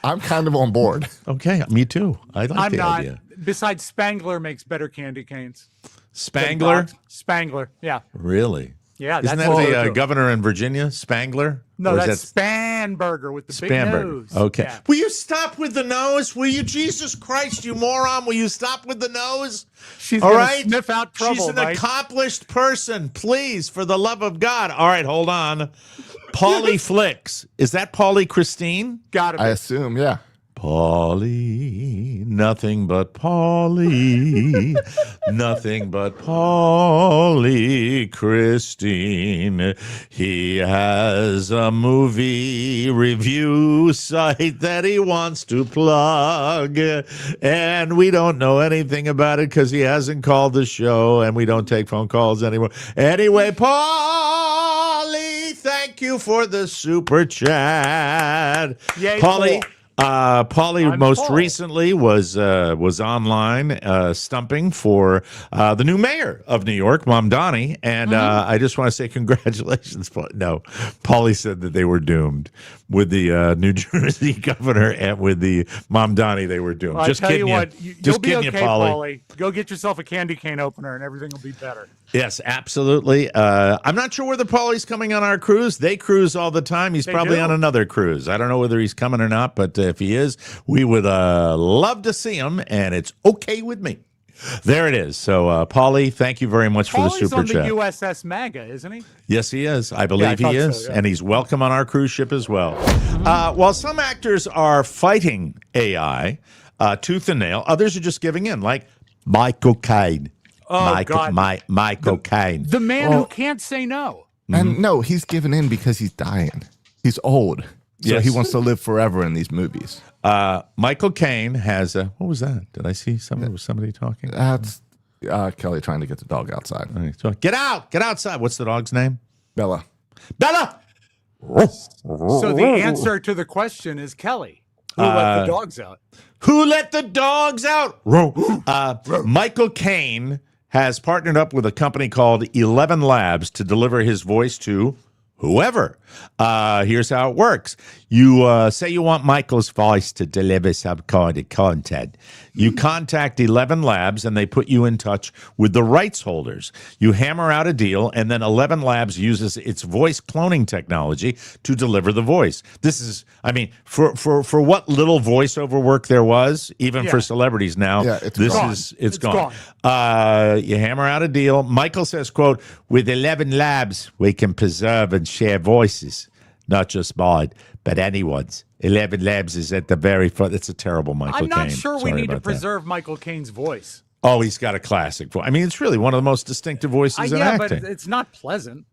I'm kind of on board. Okay, me too. I like I'm the not. idea. Besides, Spangler makes better candy canes. Spangler? Spangler, yeah. Really? Yeah, Isn't that's that what the they're doing. governor in Virginia, Spangler? No, Or is that's Spanberger with the big Spanberger. nose. Okay. Yeah. Will you stop with the nose? Will you, Jesus Christ, you moron? Will you stop with the nose? She's All gonna right. sniff out trouble, She's an Mike. accomplished person. Please, for the love of God. All right, hold on. Pauly Flicks. Is that Pauly Christine? Gotta be. I assume, yeah. Pauly, nothing but Pauly, nothing but Pauly Christine. He has a movie review site that he wants to plug, and we don't know anything about it because he hasn't called the show, and we don't take phone calls anymore. Anyway, Pauly, thank you for the super chat. Yay, Pauly. Paul. Pauly I'm most Paul. recently was online stumping for the new mayor of New York, Mamdani, and I just want to say congratulations. No, Pauly said that they were doomed with the New Jersey governor and with the Mamdani. They were doomed. Well, Just I tell kidding you what, Just you'll be kidding okay, you, Pauly. Pauly. Go get yourself a candy cane opener, and everything will be better. Yes, absolutely. I'm not sure whether Paulie's coming on our cruise. They cruise all the time. He's They probably do. on another cruise. I don't know whether he's coming or not, but if he is, we would love to see him, and it's okay with me. There it is. So, Paulie, thank you very much for the Paulie's super on the chat. USS MAGA, isn't he? Yes, he is. I believe thought he so, is. yeah. And he's welcome on our cruise ship as well. While some actors are fighting AI tooth and nail, others are just giving in, like Michael Caine. Oh, God. Michael Caine. The man who can't say no. And no, he's given in because he's dying. He's old. So Yes. he wants to live forever in these movies. Michael Caine has a, what was that? Did I see somebody? Was somebody talking? That's Kelly trying to get the dog outside. Get out! Get outside! What's the dog's name? Bella. Bella! So the answer to the question is Kelly, who let the dogs out. Who let the dogs out? Michael Caine has partnered up with a company called 11 Labs to deliver his voice to whoever. Here's how it works. You say you want Michael's voice to deliver some kind of content. You contact 11 Labs, and they put you in touch with the rights holders. You hammer out a deal, and then 11 Labs uses its voice cloning technology to deliver the voice. This is, I mean, for what little voiceover work there was, even for celebrities now, it's this gone. is it's gone. You hammer out a deal. Michael says, quote, with 11 Labs, we can preserve and share voices, not just mine, but anyone's. 11 Labs is at the very front. It's a terrible Michael I'm not Caine. sure we Sorry need to about that. preserve Michael Caine's voice. Oh, he's got a classic voice. I mean, it's really one of the most distinctive voices in Yeah, acting. but it's not pleasant.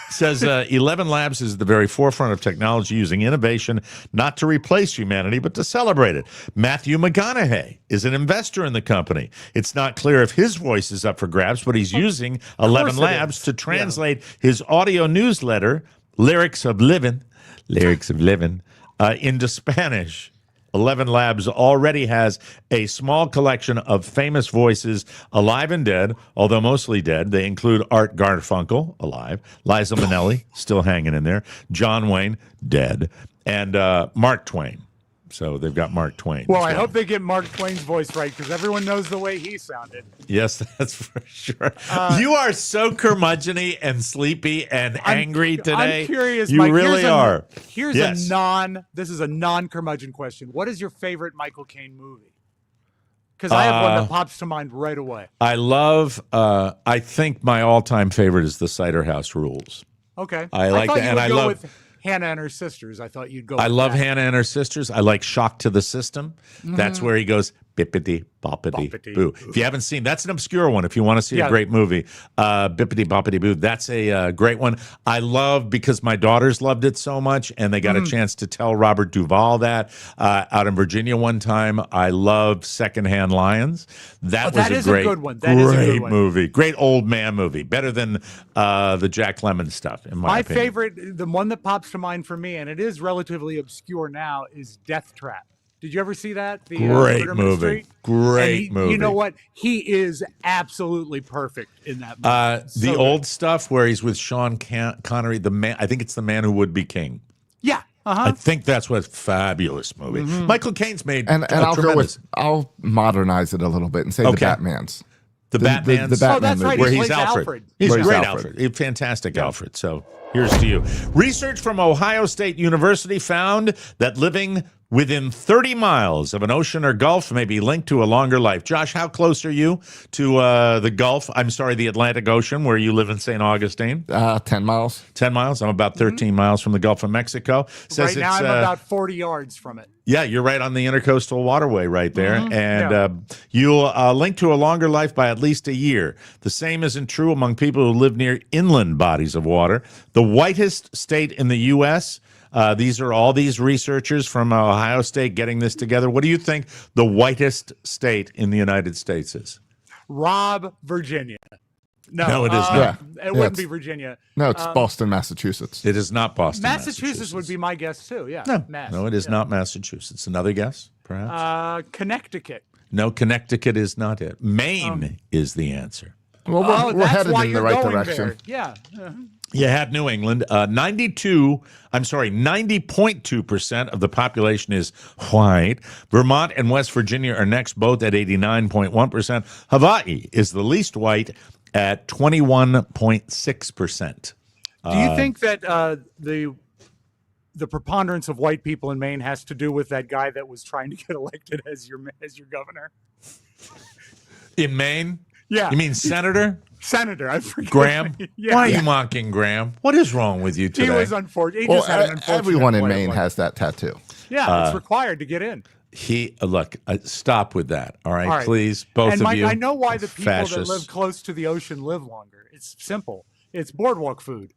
Says 11 Labs is at the very forefront of technology, using innovation not to replace humanity, but to celebrate it. Matthew McConaughey is an investor in the company. It's not clear if his voice is up for grabs, but he's using 11 Labs to translate his audio newsletter, Lyrics of Living, into Spanish. 11 Labs already has a small collection of famous voices, alive and dead, although mostly dead. They include Art Garfunkel, alive, Liza Minnelli, still hanging in there, John Wayne, dead, and Mark Twain. So they've got Mark Twain. Well, as I hope they get Mark Twain's voice right, because everyone knows the way he sounded. Yes, that's for sure. You are so curmudgeon-y and sleepy and angry today. I'm curious, You Mike. really are. Here's Yes. this is a non-curmudgeon question. What is your favorite Michael Caine movie? Because I have one that pops to mind right away. I love, I think my all-time favorite is The Cider House Rules. Okay. I like thought that, you and would I go love- with Hannah and Her Sisters. I thought you'd go I with love that. Hannah and Her Sisters. I like Shock to the System. That's where he goes, bippity, boppity, Boppity, boo. If you haven't seen, that's an obscure one. If you want to see a Yeah. great movie, bippity, boppity, boo. That's a great one. I love, because my daughters loved it so much, and they got a chance to tell Robert Duvall that out in Virginia one time. I love Secondhand Lions. That was is a great, a good one. That is a good great one. movie. Great old man movie. Better than the Jack Lemmon stuff, in my My opinion. favorite, the one that pops to mind for me, and it is relatively obscure now, is Death Trap. Did you ever see that? The Great Murder movie. Mystery? Great movie. You know what? He is absolutely perfect in that movie. The old stuff where he's with Sean Connery, the man. I think it's The Man Who Would Be King. Yeah. I think that's what fabulous movie. Michael Caine's made and I'll modernize it a little bit and say the Batman's. The Batman's. The Batman that's right. movie. Where He he's plays Alfred. He's Where he's great Alfred. Alfred. Fantastic Alfred. So here's to you. Research from Ohio State University found that living within 30 miles of an ocean or gulf may be linked to a longer life. Josh, how close are you to the Gulf? I'm sorry, the Atlantic Ocean, where you live in St. Augustine? 10 miles. 10 miles. I'm about 13 miles from the Gulf of Mexico. Right now, I'm about 40 yards from it. Yeah, you're right on the intercoastal waterway right there. And you'll link to a longer life by at least a year. The same isn't true among people who live near inland bodies of water. The whitest state in the U.S., these are all these researchers from Ohio State getting this together. What do you think the whitest state in the United States is? Rob, Virginia. No, it is not. It wouldn't be Virginia. No, it's Boston, Massachusetts. It is not Boston, Massachusetts would be my guess, too. Yeah. No, it is not Massachusetts. Another guess, perhaps? Connecticut. No, Connecticut is not it. Maine is the answer. Well, we're headed in the right direction. There. Yeah. You had New England. 90.2% of the population is white. Vermont and West Virginia are next, both at 89.1%. Hawaii is the least white at 21.6%. Do you think that the preponderance of white people in Maine has to do with that guy that was trying to get elected as your governor? In Maine? Yeah. You mean Senator? Senator, I forget. Graham? Yeah. Why are you mocking Graham? What is wrong with you today? He was unfortunate. Everyone in Maine has that tattoo. Yeah, it's required to get in. Look, stop with that. All right, please, both and of you. I know why the people fascists. that live close to the ocean live longer. It's simple. It's boardwalk food.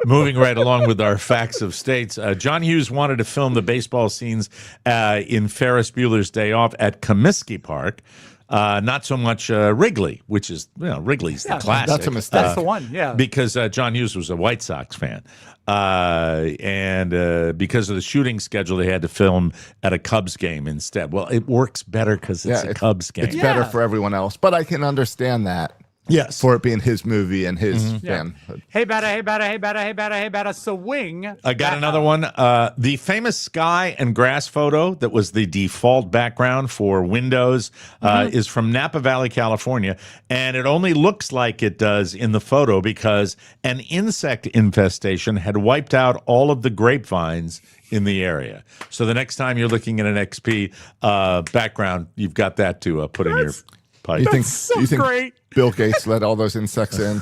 Moving right along with our facts of states, John Hughes wanted to film the baseball scenes in Ferris Bueller's Day Off at Comiskey Park. Not so much Wrigley, which is, Wrigley's the classic. That's a mistake. That's the one, yeah. Because John Hughes was a White Sox fan. And because of the shooting schedule, they had to film at a Cubs game instead. Well, it works better because it's a Cubs game. It's better for everyone else, but I can understand that. Yes. For it being his movie and his fanhood. Hey, better, swing. I got another one. The famous sky and grass photo that was the default background for Windows is from Napa Valley, California. And it only looks like it does in the photo because an insect infestation had wiped out all of the grapevines in the area. So the next time you're looking at an XP background, you've got that to put in your pipe. You think great. Bill Gates let all those insects in?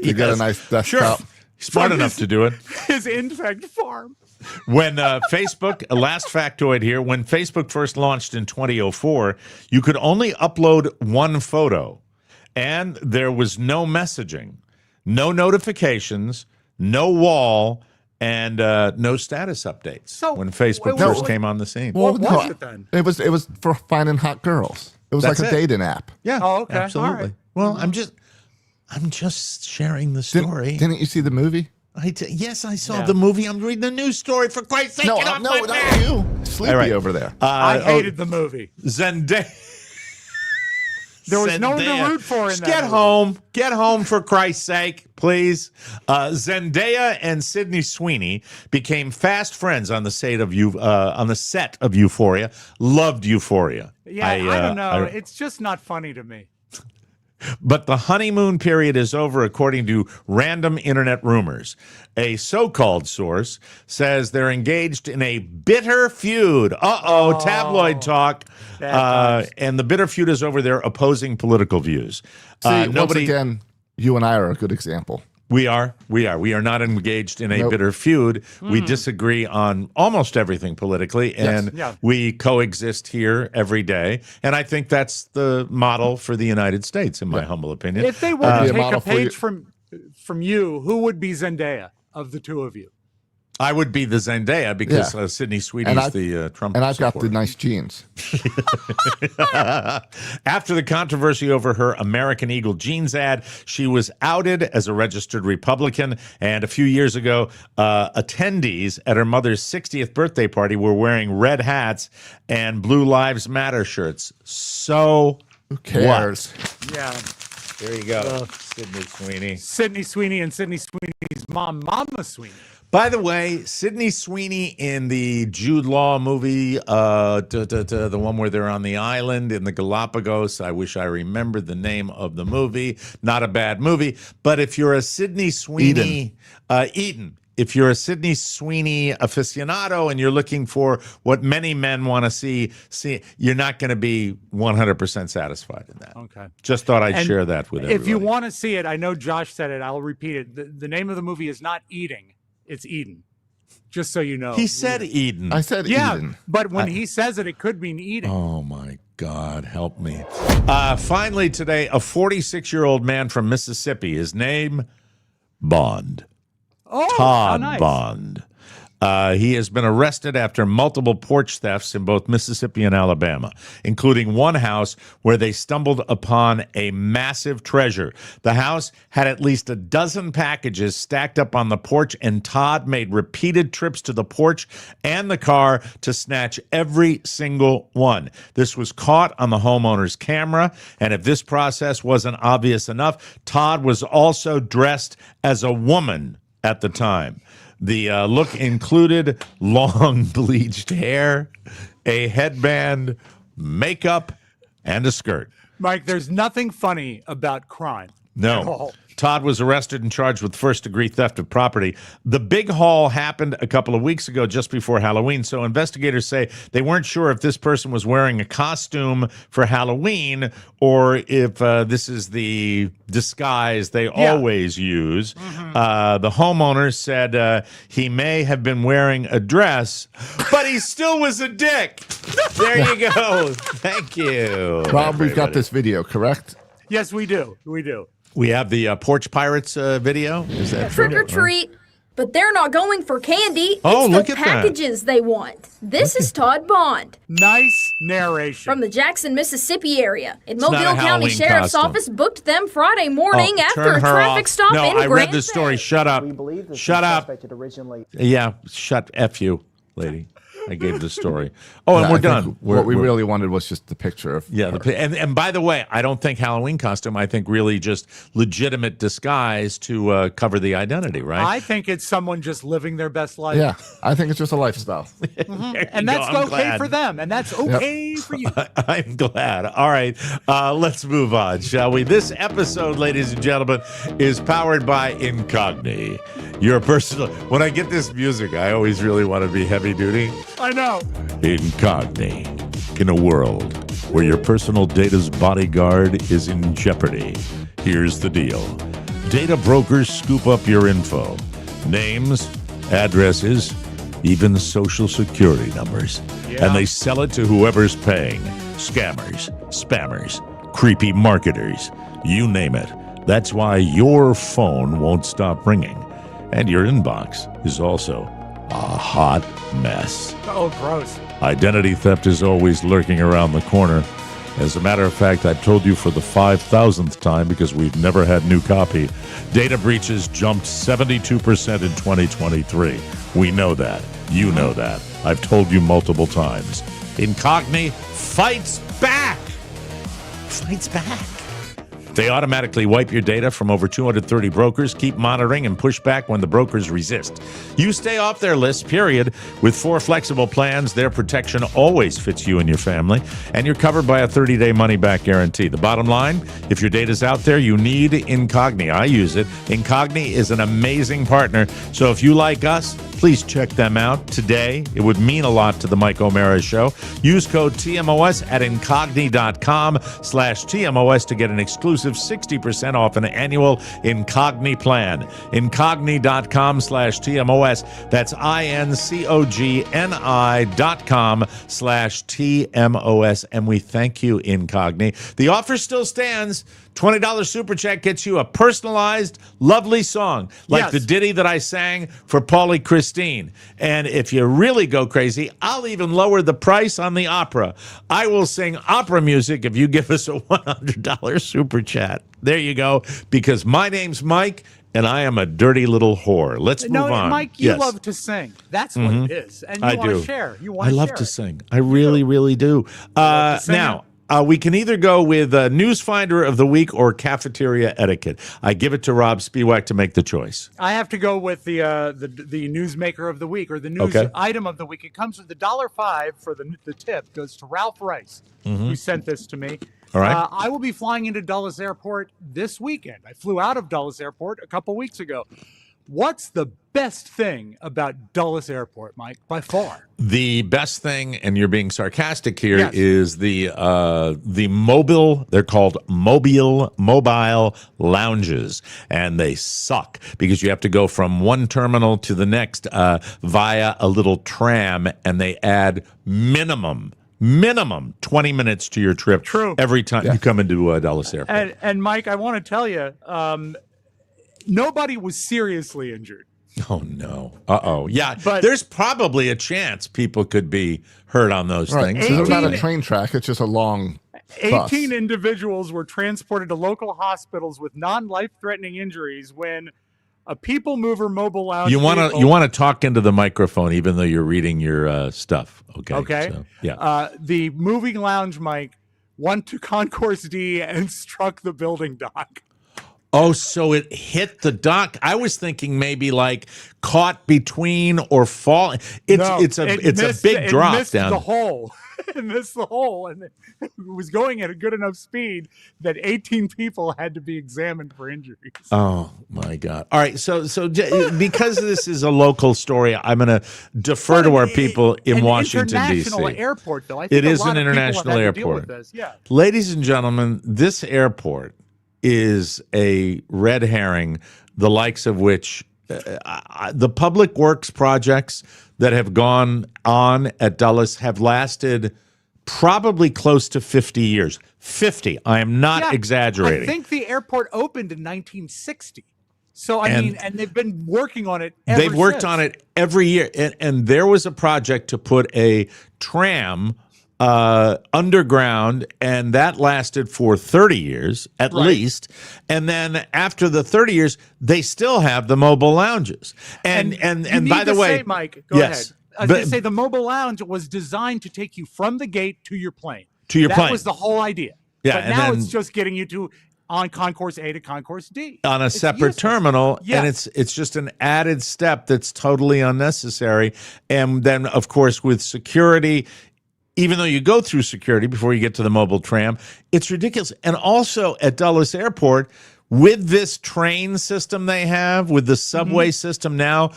You got a nice desktop. Sure. Smart enough to do it. His insect farm. When Facebook, a last factoid here, when Facebook first launched in 2004, you could only upload one photo, and there was no messaging, no notifications, no wall, and no status updates. So, when Facebook first came on the scene. Well, What was it then? It was for finding hot girls. It was That's like a it. dating app. Yeah, Oh, okay. absolutely. All right. Well, I'm just sharing the story. Didn't you see the movie? Yes, I saw the movie. I'm reading the news story. For Christ's sake, get off my not back. you. Sleepy All right. over there. I hated the movie. Zendaya. There was no one to Zendaya. root for in that Get movie. home. Get home, for Christ's sake, please. Zendaya and Sydney Sweeney became fast friends on the set of Euphoria. Loved Euphoria. Yeah, I don't know. It's just not funny to me. But the honeymoon period is over, according to random internet rumors. A so-called source says they're engaged in a bitter feud. Tabloid talk. And the bitter feud is over their opposing political views. See, once again, you and I are a good example. We are not engaged in a bitter feud. We disagree on almost everything politically, and we coexist here every day. And I think that's the model for the United States, in my humble opinion. If they were to take a page from you, who would be Zendaya of the two of you? I would be the Zendaya because Sydney Sweeney's the Trump And I've got supporter. the nice jeans. After the controversy over her American Eagle jeans ad, she was outed as a registered Republican. And a few years ago, attendees at her mother's 60th birthday party were wearing red hats and Blue Lives Matter shirts. So who cares? What? Yeah. There you go. Sydney Sweeney. Sydney Sweeney and Sydney Sweeney's mom, Mama Sweeney. By the way, Sydney Sweeney in the Jude Law movie, the one where they're on the island in the Galapagos. I wish I remembered the name of the movie. Not a bad movie. But if you're a Sydney Sweeney, Eden. If you're a Sydney Sweeney aficionado and you're looking for what many men want to see, you're not going to be 100% satisfied in that. Okay. Just thought I'd share that with everybody. If you want to see it, I know Josh said it. I'll repeat it. The name of the movie is not Eating. It's Eden. Just so you know. He said Eden. I said Eden. But when he says it, it could mean eating. Oh, my God. Help me. Finally today, a 46-year-old man from Mississippi. His name, Bond. Oh, Todd how nice. Bond. He has been arrested after multiple porch thefts in both Mississippi and Alabama, including one house where they stumbled upon a massive treasure. The house had at least a dozen packages stacked up on the porch, and Todd made repeated trips to the porch and the car to snatch every single one. This was caught on the homeowner's camera, and if this process wasn't obvious enough, Todd was also dressed as a woman at the time. The look included long bleached hair, a headband, makeup, and a skirt. Mike, there's nothing funny about crime. No. Todd was arrested and charged with first-degree theft of property. The big haul happened a couple of weeks ago, just before Halloween, so investigators say they weren't sure if this person was wearing a costume for Halloween or if this is the disguise they always use. The homeowner said he may have been wearing a dress, but he still was a dick. There you go. Thank you. Rob, we've got this video, correct? Yes, we do. We do. We have the Porch Pirates video. Is that true? Trick or treat. But they're not going for candy. Oh, it's look the at that. packages they want. This is Todd Bond. Nice narration. From the Jackson, Mississippi area. In not a Mobile County Halloween Sheriff's costume. Office booked them Friday morning after turn a her traffic off. stop No, in I read Grand the story. Bay. Shut up. Shut up. Originally. Yeah, shut F you, lady. I gave the story. Oh, and Yeah, we're I think done. What we really wanted was just the picture of Yeah, and by the way, I don't think Halloween costume. I think really just legitimate disguise to cover the identity, right? I think it's someone just living their best life. Yeah, I think it's just a lifestyle. And that's I'm okay glad. for them. And that's okay for you. I'm glad. All right, let's move on, shall we? This episode, ladies and gentlemen, is powered by Incogni. Your personal. When I get this music, I always really want to be heavy duty. I know. Incogni. In a world where your personal data's bodyguard is in jeopardy, here's the deal. Data brokers scoop up your info. Names, addresses, even social security numbers. Yeah. And they sell it to whoever's paying. Scammers, spammers, creepy marketers, you name it. That's why your phone won't stop ringing. And your inbox is also a hot mess. Oh, gross. Identity theft is always lurking around the corner. As a matter of fact, I've told you for the 5,000th time because we've never had new copy. Data breaches jumped 72% in 2023. We know that. You know that. I've told you multiple times. Incogni fights back. Fights back. They automatically wipe your data from over 230 brokers, keep monitoring, and push back when the brokers resist. You stay off their list, period. With 4 flexible plans, their protection always fits you and your family, and you're covered by a 30-day money-back guarantee. The bottom line, if your data's out there, you need Incogni. I use it. Incogni is an amazing partner, so if you like us, please check them out today. It would mean a lot to the Mike O'Mara Show. Use code TMOS at incogni.com/TMOS to get an exclusive exclusive 60% off an annual Incogni plan. Incogni.com/TMOS. That's INCOGNI.com/TMOS. And we thank you, Incogni. The offer still stands. $20 super chat gets you a personalized, lovely song like the ditty that I sang for Paulie Christine. And if you really go crazy, I'll even lower the price on the opera. I will sing opera music if you give us a $100 super chat. There you go. Because my name's Mike, and I am a dirty little whore. Let's move on. Mike, you love to sing. That's what it is. And you want to share. I love to sing. I really, really do. Now, we can either go with Newsfinder of the Week or Cafeteria Etiquette. I give it to Rob Spiewak to make the choice. I have to go with the Newsmaker of the Week, or the news item of the week. It comes with the $5 for the tip. Goes to Ralph Rice, who sent this to me. All right. I will be flying into Dulles Airport this weekend. I flew out of Dulles Airport a couple weeks ago. What's the best thing about Dulles Airport, Mike, by far? The best thing, and you're being sarcastic here, is the mobile, they're called mobile lounges, and they suck because you have to go from one terminal to the next via a little tram, and they add minimum 20 minutes to your trip every time you come into Dulles Airport. And Mike, I want to tell you, nobody was seriously injured. Oh, no. Uh-oh. Yeah, but there's probably a chance people could be hurt on those things. It's not a train track. It's just a long bus. 18 individuals were transported to local hospitals with non-life-threatening injuries when a people mover mobile lounge. You want to talk into the microphone even though you're reading your stuff. Okay. Okay. So, yeah. The moving lounge, Mike, went to Concourse D and struck the building dock. Oh, so it hit the dock. I was thinking maybe like caught between or falling. It's a big drop missed down. The hole. It missed the hole, and it was going at a good enough speed that 18 people had to be examined for injuries. Oh my God! All right, so because this is a local story, I'm going to defer to our people in Washington D.C. International airport, though. I think it is an international airport. Yeah. Ladies and gentlemen, this airport is a red herring, the likes of which the public works projects that have gone on at Dulles have lasted probably close to 50 years. 50. I am not exaggerating. I think the airport opened in 1960. So, I mean, and they've been working on it ever They've worked since. on it every year. And there was a project to put a tram underground, and that lasted for 30 years at least. And then after the 30 years, they still have the mobile lounges. And by the way, Mike, go ahead. I was going to say the mobile lounge was designed to take you from the gate to your plane. That was the whole idea. Yeah, but now it's just getting you to on Concourse A to Concourse D on a separate terminal, and it's just an added step that's totally unnecessary. And then, of course, with security. Even though you go through security before you get to the mobile tram, it's ridiculous. And also at Dulles Airport, with this train system they have, with the subway system now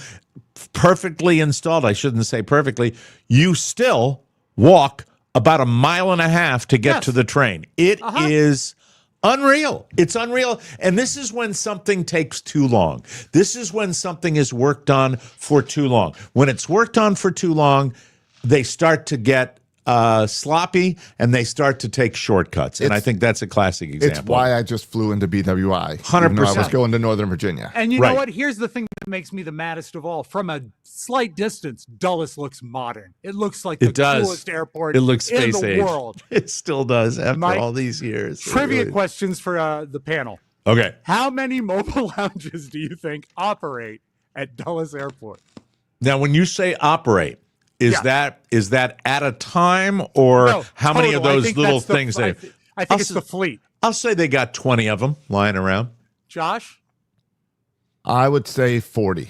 perfectly installed, I shouldn't say perfectly, you still walk about 1.5 miles to get to the train. It is unreal. It's unreal. And this is when something takes too long. This is when something is worked on for too long. When it's worked on for too long, they start to get sloppy, and they start to take shortcuts. And I think that's a classic example. It's why I just flew into BWI. 100%. I was going to Northern Virginia. And you know what? Here's the thing that makes me the maddest of all. From a slight distance, Dulles looks modern. It looks like the coolest airport in the age. World. It still does after all these years. Trivia questions for the panel. Okay. How many mobile lounges do you think operate at Dulles Airport? Now, when you say operate, is that at a time, or how many of those little things? I think it's the fleet. I'll say they got 20 of them lying around. Josh? I would say 40.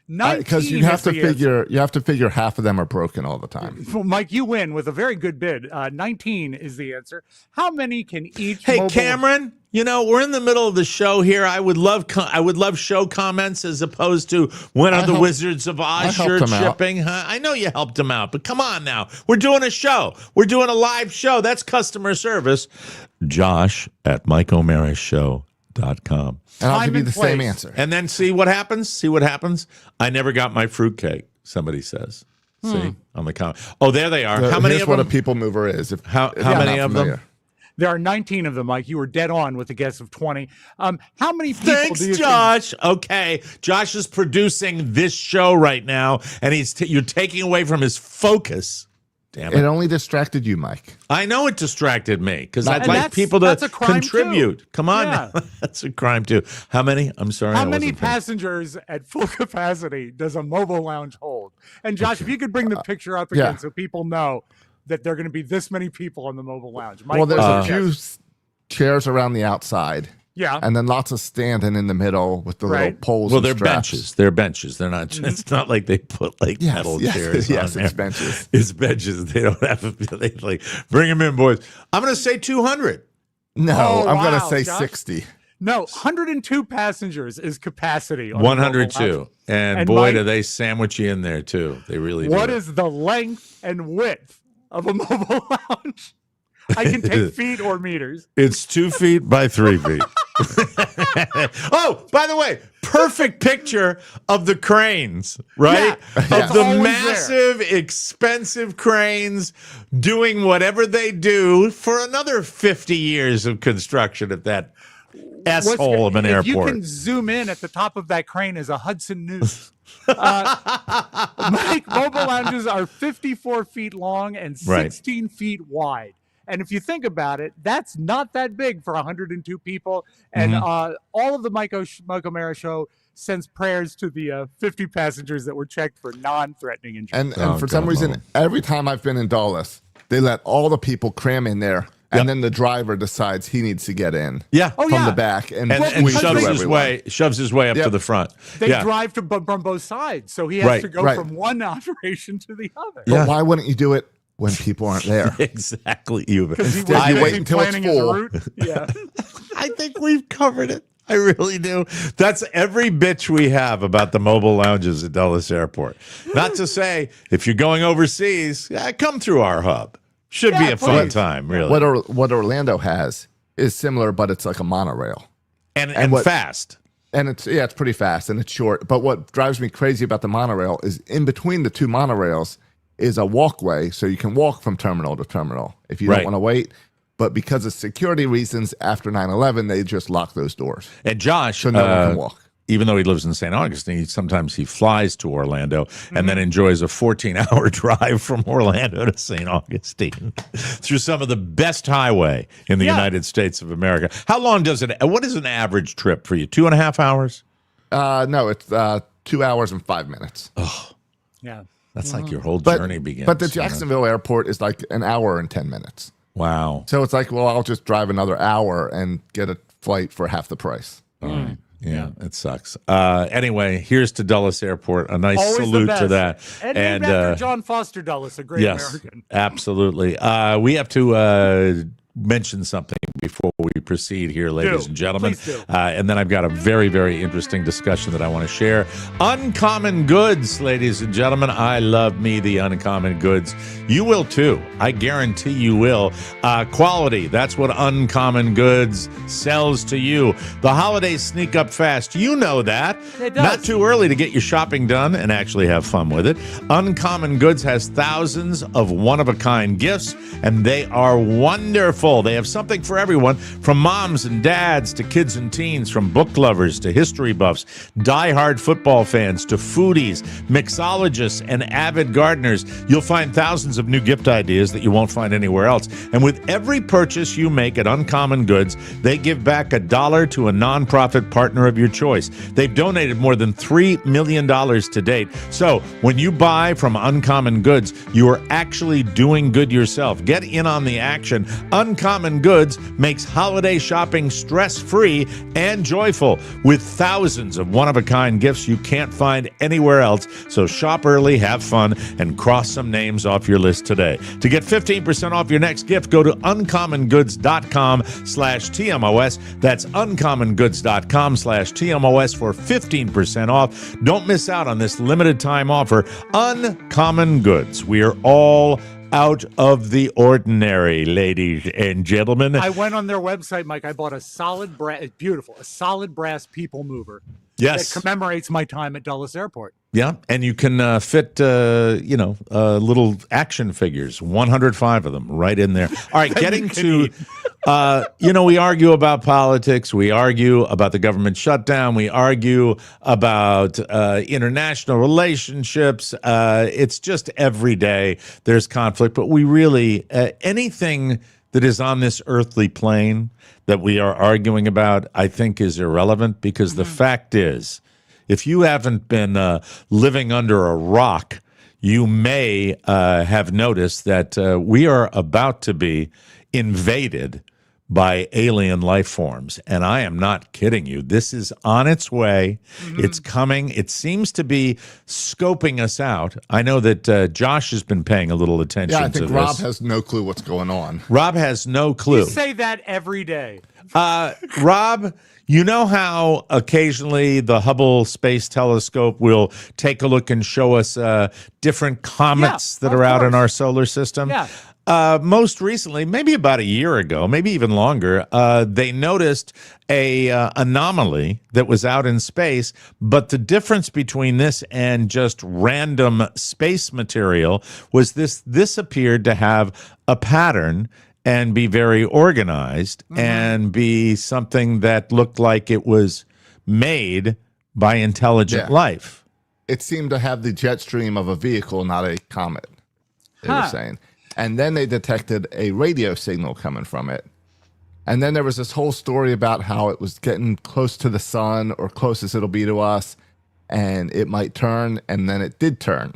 Because you have to figure half of them are broken all the time. Well, Mike, you win with a very good bid. 19 is the answer. How many can each? Hey, Cameron, we're in the middle of the show here. I would love show comments as opposed to when are the Wizards of Oz shirt shipping? Huh? I know you helped them out, but come on now. We're doing a show. We're doing a live show. That's customer service. Josh at MikeO'MaraShow.com. And I'll Time give you and the same place. answer. And then see what happens. See what happens. I never got my fruitcake, somebody says. See, on the comment. Oh, there they are. How many Here's of what them? a people mover is. How you're many not of them? familiar. There are 19 of them, Mike. You were dead on with a guess of 20. How many people Thanks, do you Josh. Okay, Josh is producing this show right now, and you're taking away from his focus. Damn It it! only distracted you, Mike. I know it distracted me because I'd And like that's- people to that's a crime, contribute. too. Come on, Yeah. that's a crime too. How many? I'm sorry. How I many wasn't paying- passengers at full capacity does a mobile lounge hold? And Josh, if you could bring the picture up again yeah. so people know that there are going to be this many people on the mobile lounge. Mike, Well, there's what's a your few guess? chairs around the outside. Yeah. And then lots of standing in the middle with the little Right. poles. Well, and they're straps. benches. They're benches. They're not. It's not like they put like Yes, metal yes, chairs. yes, on it's there. benches. It's benches. They don't have. They like bring them in, boys. I'm going to say 200. No, Oh, I'm going wow, to say Josh. 60. No, 102 passengers is capacity. On the mobile 102. lounge. And boy, Mike, do they sandwich you in there too. They really what do. is the length and width of a mobile lounge? I can take feet or meters. It's 2 feet by 3 feet. Oh, by the way, perfect picture of the cranes, right? Yeah. Of the Always massive, expensive cranes doing whatever they do for another 50 years of construction at that S-hole of an if airport. You can zoom in at the top of that crane as a Hudson News. Mike, mobile lounges are 54 feet long and 16 feet wide. And if you think about it, that's not that big for 102 people. And all of the Mike O'Mara Show sends prayers to the 50 passengers that were checked for non-threatening injury. And for some reason, every time I've been in Dulles, they let all the people cram in there. And then the driver decides he needs to get in from the back and shoves his way up to the front. They drive from both sides, so he has to go from one operation to the other. But why wouldn't you do it when people aren't there? Exactly. You wait until it's full. Yeah. I think we've covered it. I really do. That's every bitch we have about the mobile lounges at Dulles Airport. Not to say, if you're going overseas, come through our hub. Should be a fun time, really. What Orlando has is similar, but it's like a monorail. And fast. And it's pretty fast and it's short. But what drives me crazy about the monorail is in between the two monorails is a walkway, so you can walk from terminal to terminal if you don't want to wait. But because of security reasons, after 9/11, they just locked those doors. And Josh, so no one can walk. Even though he lives in St. Augustine, sometimes he flies to Orlando and then enjoys a 14-hour drive from Orlando to St. Augustine through some of the best highway in the United States of America. How long does it? What is an average trip for you? 2.5 hours? No, it's 2 hours and 5 minutes. Oh, yeah. That's like your whole journey begins. But the Jacksonville airport is like an hour and 10 minutes. Wow. So it's like, well, I'll just drive another hour and get a flight for half the price. All right. Yeah, it sucks. Anyway, here's to Dulles Airport. A nice Always salute to that. And named after John Foster Dulles, a great American. Absolutely. We have to mention something before we proceed here, ladies and gentlemen. Please do. And then I've got a very, very interesting discussion that I want to share. Uncommon goods, ladies and gentlemen. I love me the uncommon goods. You will too. I guarantee you will. Quality, that's what uncommon goods sells to you. The holidays sneak up fast. You know that. It does. Not too early to get your shopping done and actually have fun with it. Uncommon Goods has thousands of one-of-a-kind gifts, and they are wonderful. They have something for everyone, from moms and dads to kids and teens, from book lovers to history buffs, diehard football fans to foodies, mixologists, and avid gardeners. You'll find thousands of new gift ideas that you won't find anywhere else. And with every purchase you make at Uncommon Goods, they give back $1 to a nonprofit partner of your choice. They've donated more than $3 million to date. So when you buy from Uncommon Goods, you are actually doing good yourself. Get in on the action. Uncommon Goods makes holiday shopping stress-free and joyful with thousands of one-of-a-kind gifts you can't find anywhere else. So shop early, have fun, and cross some names off your list today. To get 15% off your next gift, go to uncommongoods.com/TMOS. That's uncommongoods.com/TMOS for 15% off. Don't miss out on this limited time offer. Uncommon Goods. We are all out of the ordinary, ladies and gentlemen. I went on their website, Mike. I bought a solid brass, beautiful, a solid brass people mover. Yes. That commemorates my time at Dulles Airport. Yeah, and you can fit, little action figures, 105 of them right in there. All right, getting to, we argue about politics. We argue about the government shutdown. We argue about international relationships. It's just every day there's conflict. But we really, anything that is on this earthly plane that we are arguing about, I think is irrelevant because the fact is, if you haven't been living under a rock, you may have noticed that we are about to be invaded by alien life forms. And I am not kidding you. This is on its way. It's coming. It seems to be scoping us out. I know that Josh has been paying a little attention to this. Yeah, I think Rob has no clue what's going on. Rob has no clue. You say that every day. Rob, you know how occasionally the Hubble Space Telescope will take a look and show us different comets that are out in our solar system? Yeah. Most recently, maybe about a year ago, maybe even longer, they noticed a anomaly that was out in space. But the difference between this and just random space material was this appeared to have a pattern and be very organized and be something that looked like it was made by intelligent life. It seemed to have the jet stream of a vehicle, not a comet, they were saying. And then they detected a radio signal coming from it. And then there was this whole story about how it was getting close to the sun or close as it'll be to us, and it might turn, and then it did turn,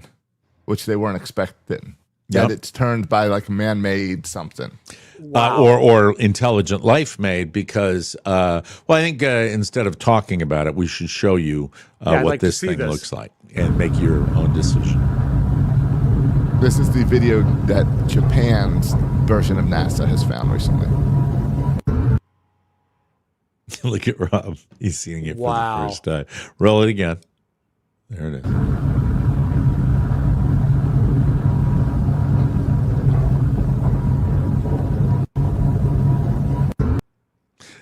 which they weren't expecting. That it's turned by like man-made something. Wow. Or intelligent life made because, I think instead of talking about it, we should show you what this thing looks like and make your own decision. This is the video that Japan's version of NASA has found recently. Look at Rob. He's seeing it for Wow. the first time. Roll it again. There it is.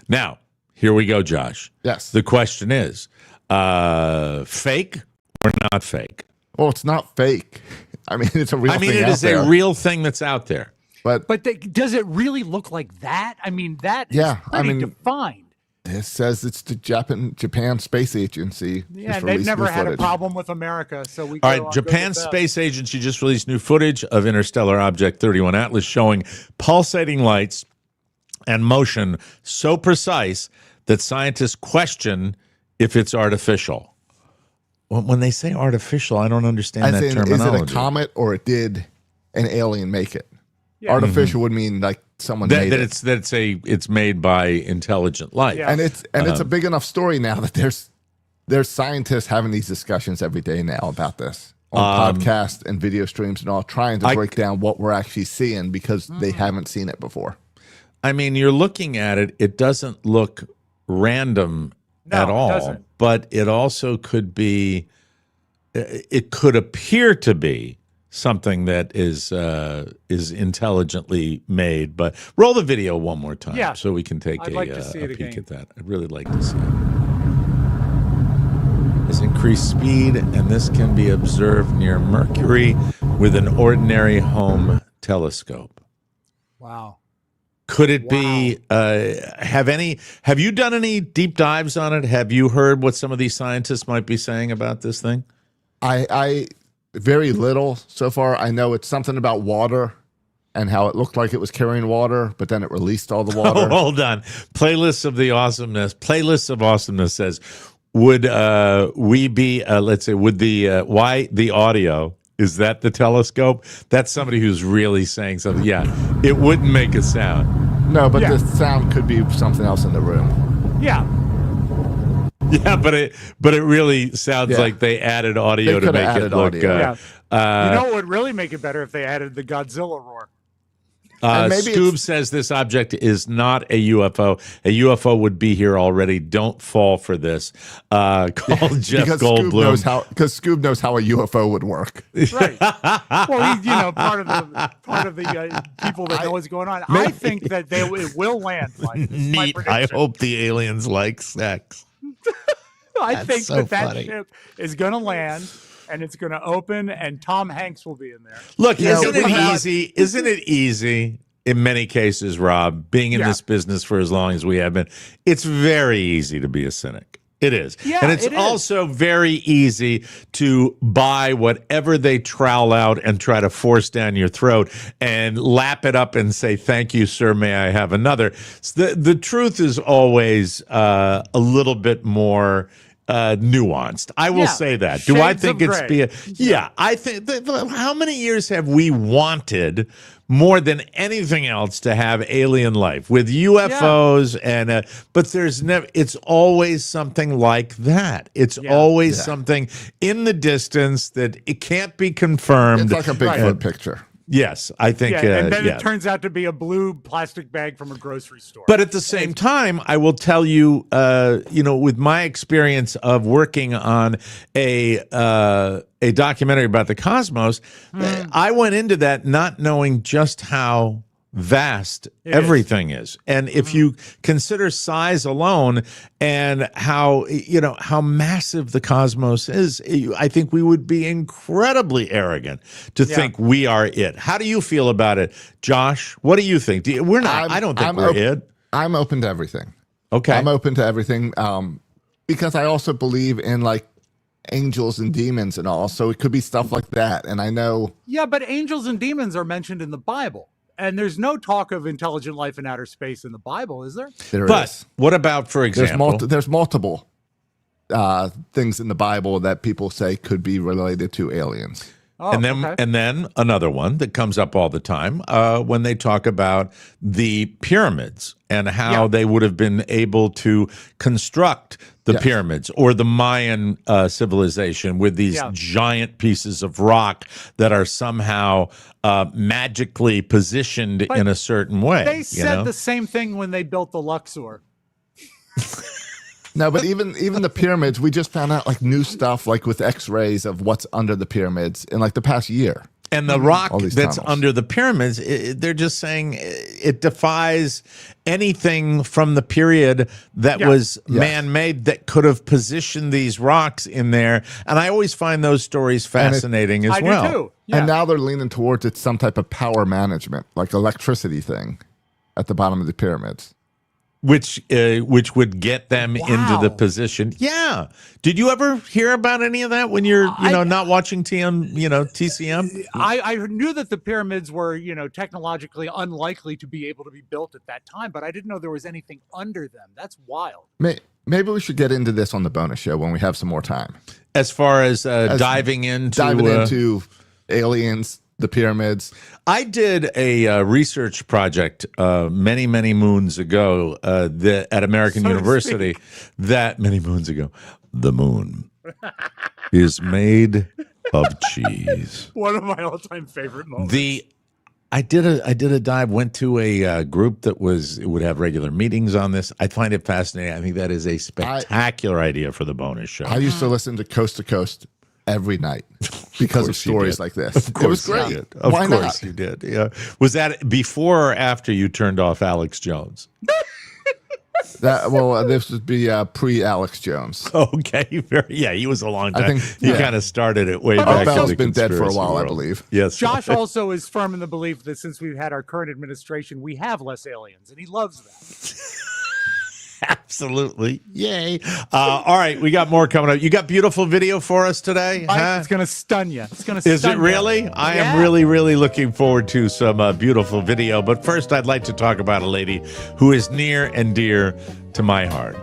Now, here we go, Josh. Yes. The question is, fake or not fake? Well, it's not fake. I mean, it's a real thing. It is a real thing that's out there. But does it really look like that? I mean, that is pretty defined. This says it's the Japan Space Agency. Yeah, they've never had a problem with America, so we. All right, Japan Space Agency just released new footage of interstellar object 31 Atlas showing pulsating lights and motion so precise that scientists question if it's artificial. When they say artificial, I don't understand that terminology. Is it a comet or did an alien make it? Yeah. Artificial would mean like someone made it. It's made by intelligent life. Yeah. And it's a big enough story now that there's scientists having these discussions every day now about this on podcasts and video streams and all, trying to break down what we're actually seeing because they haven't seen it before. I mean, you're looking at it, it doesn't look random at all, it doesn't. But it also could be, it could appear to be something that is intelligently made. But roll the video one more time so we can take a peek at that. I'd really like to see it. It's increased speed, and this can be observed near Mercury with an ordinary home telescope. Wow. Could it be, have you done any deep dives on it? Have you heard what some of these scientists might be saying about this thing? I very little so far. I know it's something about water and how it looked like it was carrying water, but then it released all the water. Oh, hold on. Playlists of Awesomeness says, would we be, let's say, would why the audio, is that the telescope? That's somebody who's really saying something. Yeah, it wouldn't make a sound. No, but the sound could be something else in the room. Yeah. Yeah, but it really sounds like they added audio to make it look. You know what would really make it better if they added the Godzilla roar. Scoob says this object is not a UFO. A UFO would be here already. Don't fall for this. Call Jeff Goldblum. Because Scoob knows how a UFO would work. Right. Well, he's part of one of the people that know what's going on. I think that it will land. Like, neat. I hope the aliens like sex. I think that ship is going to land, and it's going to open, and Tom Hanks will be in there. Look, isn't it easy? Isn't it easy in many cases, Rob, being in this business for as long as we have been? It's very easy to be a cynic. It is. Yeah, and it's also very easy to buy whatever they trowel out and try to force down your throat and lap it up and say, thank you, sir, may I have another? So the truth is always a little bit more nuanced. I will say that. Do I think it's I think how many years have we wanted more than anything else to have alien life with UFOs and but there's never, it's always something like that. It's always something in the distance that it can't be confirmed. It's like a Bigfoot picture. Yes, I think. And then it turns out to be a blue plastic bag from a grocery store. But at the same time, I will tell you, with my experience of working on a documentary about the cosmos, I went into that not knowing just how vast everything is. And if you consider size alone and how massive the cosmos is, I think we would be incredibly arrogant to think we are it. How do you feel about it, Josh? What do you think? We're not. I don't think we're it. I'm open to everything. Okay. I'm open to everything because I also believe in like angels and demons and all. So it could be stuff like that. And I know. Yeah, but angels and demons are mentioned in the Bible. And there's no talk of intelligent life in outer space in the Bible, is there? There but is. What about, for example? There's multiple things in the Bible that people say could be related to aliens. Oh, and then another one that comes up all the time when they talk about the pyramids and how they would have been able to construct the pyramids or the Mayan civilization with these giant pieces of rock that are somehow magically positioned in a certain way. They said the same thing when they built the Luxor. No, but even the pyramids, we just found out like new stuff, like with X-rays of what's under the pyramids in like the past year. And the rock that's under the pyramids, they're just saying it defies anything from the period that was man-made that could have positioned these rocks in there. And I always find those stories fascinating as well. I do too. Yeah. And now they're leaning towards it's some type of power management, like electricity thing at the bottom of the pyramids. Which would get them into the position. Yeah. Did you ever hear about any of that when you're, not watching TCM? I knew that the pyramids were, technologically unlikely to be able to be built at that time, but I didn't know there was anything under them. That's wild. Maybe we should get into this on the bonus show when we have some more time. As far as diving into aliens, the pyramids. I did a research project many, many moons ago at American University. That many moons ago, the moon is made of cheese. One of my all-time favorite moments. I did a dive. Went to a group that would have regular meetings on this. I find it fascinating. I think that is a spectacular idea for the bonus show. I used to listen to Coast to Coast every night because of stories like this. Of course, it was great. Of course you did. Yeah. Was that before or after you turned off Alex Jones? This would be pre-Alex Jones. Okay, he was a long time. I think he kind of started it way back. Bell's been dead for a while, world. I believe. Yes. Josh also is firm in the belief that since we've had our current administration, we have less aliens, and he loves that. Absolutely. Yay. All right, we got more coming up. You got beautiful video for us today? Huh? It's going to stun you. It's going to Is it really? I am really, really looking forward to some beautiful video. But first, I'd like to talk about a lady who is near and dear to my heart.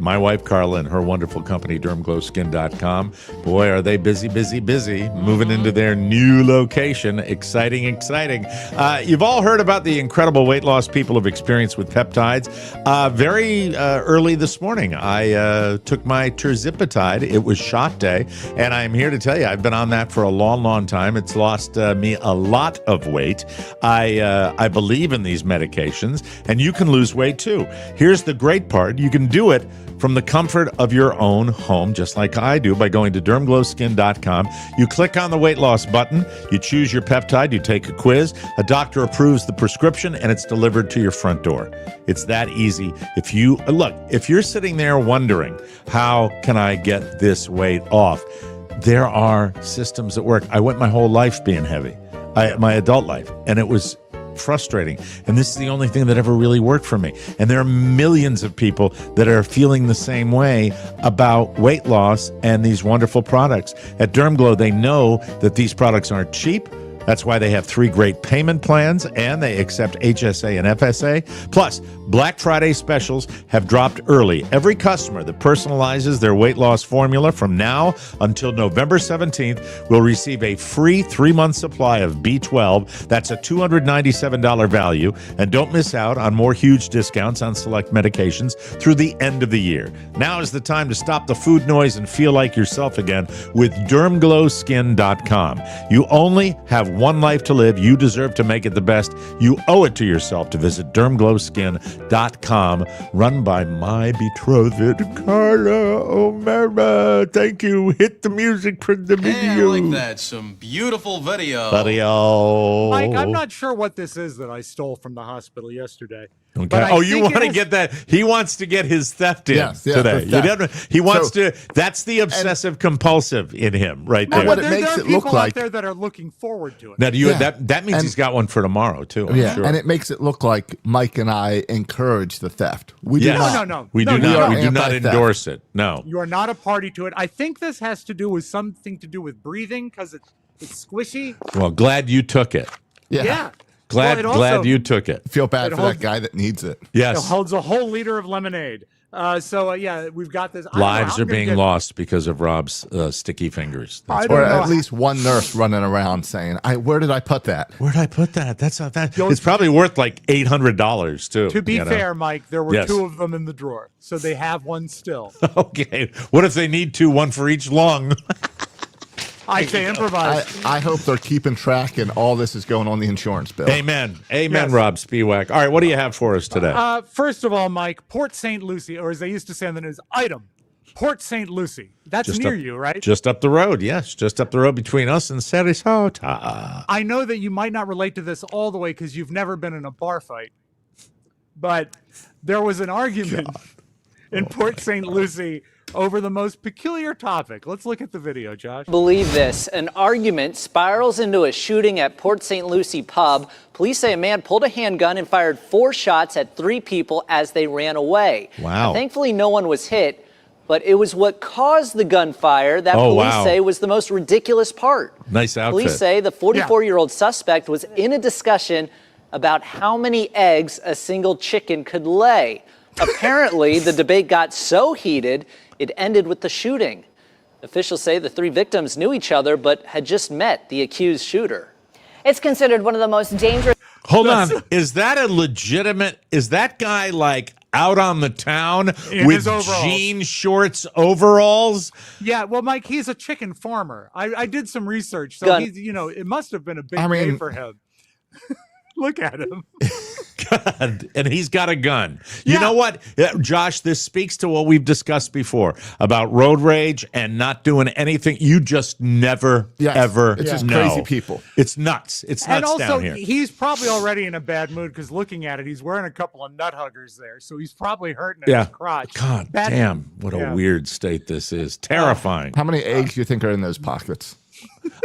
My wife, Carla, and her wonderful company, DermGlowSkin.com. Boy, are they busy, moving into their new location. Exciting. You've all heard about the incredible weight loss people have experienced with peptides. Very early this morning, I took my terzipatide. It was shot day, and I'm here to tell you, I've been on that for a long, long time. It's lost me a lot of weight. I believe in these medications, and you can lose weight too. Here's the great part. You can do it from the comfort of your own home, just like I do, by going to dermglowskin.com. You click on the weight loss button, you choose your peptide, you take a quiz, a doctor approves the prescription, and it's delivered to your front door. It's that easy. If you're sitting there wondering, how can I get this weight off? There are systems that work. I went my whole life being heavy, my adult life, and it was frustrating. And this is the only thing that ever really worked for me. And there are millions of people that are feeling the same way about weight loss and these wonderful products. At DermGlow, they know that these products aren't cheap. That's why they have 3 great payment plans, and they accept HSA and FSA. Plus, Black Friday specials have dropped early. Every customer that personalizes their weight loss formula from now until November 17th will receive a free 3-month supply of B12. That's a $297 value. And don't miss out on more huge discounts on select medications through the end of the year. Now is the time to stop the food noise and feel like yourself again with DermGlowSkin.com. You only have one life to live. You deserve to make it the best. You owe it to yourself to visit DermGlowSkin.com, run by my betrothed, Carla O'Mara. Thank you. Hit the music for the video. Hey, I like that. Some beautiful video. Mike, I'm not sure what this is that I stole from the hospital yesterday. Okay. Oh, you want to get that? He wants to get his theft in today. He wants to. That's the obsessive compulsive in him, right there. What it makes it look like. There that are looking forward to it. Now, that means he's got one for tomorrow too. I'm sure. And it makes it look like Mike and I encourage the theft. We do not. No. We do not endorse it. No, you are not a party to it. I think this has to do with something to do with breathing because it's squishy. Well, glad you took it. Yeah. Glad you took it. Feel bad for that guy that needs it. Yes. It holds a whole liter of lemonade. We've got this. Lives are being lost because of Rob's sticky fingers. Or at least one nurse running around saying, "Where did I put that? Where did I put that? That's not that. It's probably worth like $800 too." To be fair, Mike, there were 2 of them in the drawer, so they have one still. Okay. What if they need 2, one for each lung? I say improvise. I hope they're keeping track and all this is going on the insurance bill. Amen. Yes. Rob Spiewak. All right, what do you have for us today? First of all, Mike, Port St. Lucie, or as they used to say on the news, Port St. Lucie. That's just near you, right? Just up the road, yes. Just up the road between us and Sarasota. I know that you might not relate to this all the way because you've never been in a bar fight, but there was an argument in Port St. Lucie over the most peculiar topic. Let's look at the video, Josh. Believe this. An argument spirals into a shooting at Port St. Lucie pub. Police say a man pulled a handgun and fired 4 shots at 3 people as they ran away. Wow. Now, thankfully, no one was hit, but it was what caused the gunfire that police say was the most ridiculous part. Nice outfit. Police say the 44-year-old suspect was in a discussion about how many eggs a single chicken could lay. Apparently, the debate got so heated, it ended with the shooting. Officials say the 3 victims knew each other but had just met the accused shooter. It's considered one of the most dangerous. Hold on. Is that a legitimate? Is that guy like out on the town with jean shorts, overalls? Yeah, well, Mike, he's a chicken farmer. I did some research, so he's, it must have been a big day for him. Look at him. God, and he's got a gun. You know what, Josh, this speaks to what we've discussed before about road rage and not doing anything. You just never, ever It's just know. crazy people. It's nuts. It's nuts and also, down here. He's probably already in a bad mood because looking at it, he's wearing a couple of nut huggers there. So he's probably hurting at his crotch. God damn, what a weird state this is. Terrifying. How many eggs do you think are in those pockets?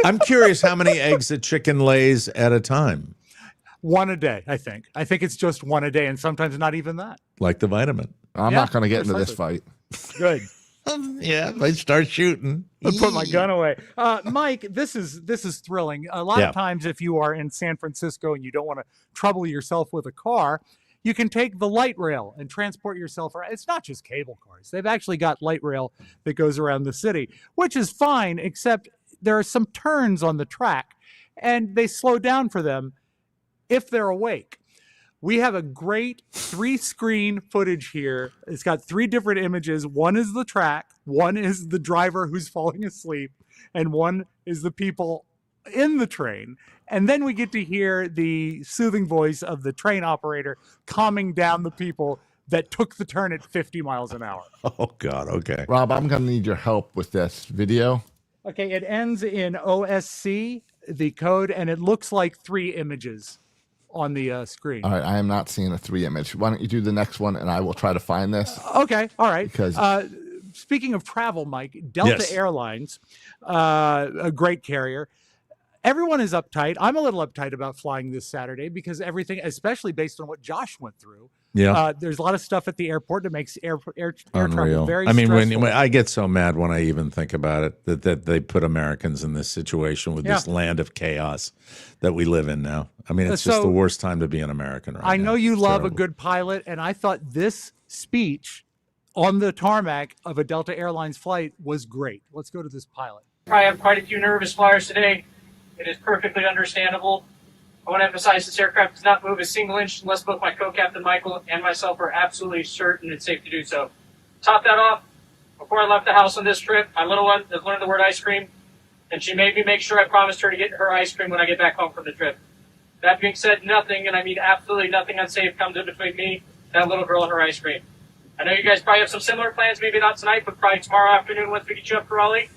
I'm curious how many eggs a chicken lays at a time. 1 a day, I think. I think it's just 1 a day, and sometimes not even that. Like the vitamin. I'm not going to get into this fight. Good. If I start shooting. I'll put my gun away. Mike, this is thrilling. A lot of times if you are in San Francisco and you don't want to trouble yourself with a car, you can take the light rail and transport yourself around. It's not just cable cars. They've actually got light rail that goes around the city, which is fine, except there are some turns on the track, and they slow down for them if they're awake. We have a great 3-screen footage here. It's got 3 different images. One is the track, one is the driver who's falling asleep, and one is the people in the train. And then we get to hear the soothing voice of the train operator calming down the people that took the turn at 50 miles an hour. Oh, God. Okay. Rob, I'm going to need your help with this video. Okay, it ends in OSC, the code, and it looks like 3 images on the screen. All right, I am not seeing a 3 image. Why don't you do the next one, and I will try to find this. Okay, all right. Because speaking of travel, Mike, Delta Airlines, a great carrier. Everyone is uptight. I'm a little uptight about flying this Saturday because everything, especially based on what Josh went through. Yeah. There's a lot of stuff at the airport that makes air Unreal. travel very I mean, stressful. when I get so mad when I even think about it, that they put Americans in this situation with this land of chaos that we live in now. I mean, it's just the worst time to be an American right now. I know you love terrible. a good pilot, and I thought this speech on the tarmac of a Delta Airlines flight was great. Let's go to this pilot. I have quite a few nervous flyers today. It is perfectly understandable. I want to emphasize this aircraft does not move a single inch unless both my co-captain Michael and myself are absolutely certain it's safe to do so. Top that off, before I left the house on this trip, my little one has learned the word ice cream, and she made me make sure I promised her to get her ice cream when I get back home from the trip. That being said, nothing, and I mean absolutely nothing unsafe comes in between me, that little girl, and her ice cream. I know you guys probably have some similar plans, maybe not tonight, but probably tomorrow afternoon once we get you up to Raleigh.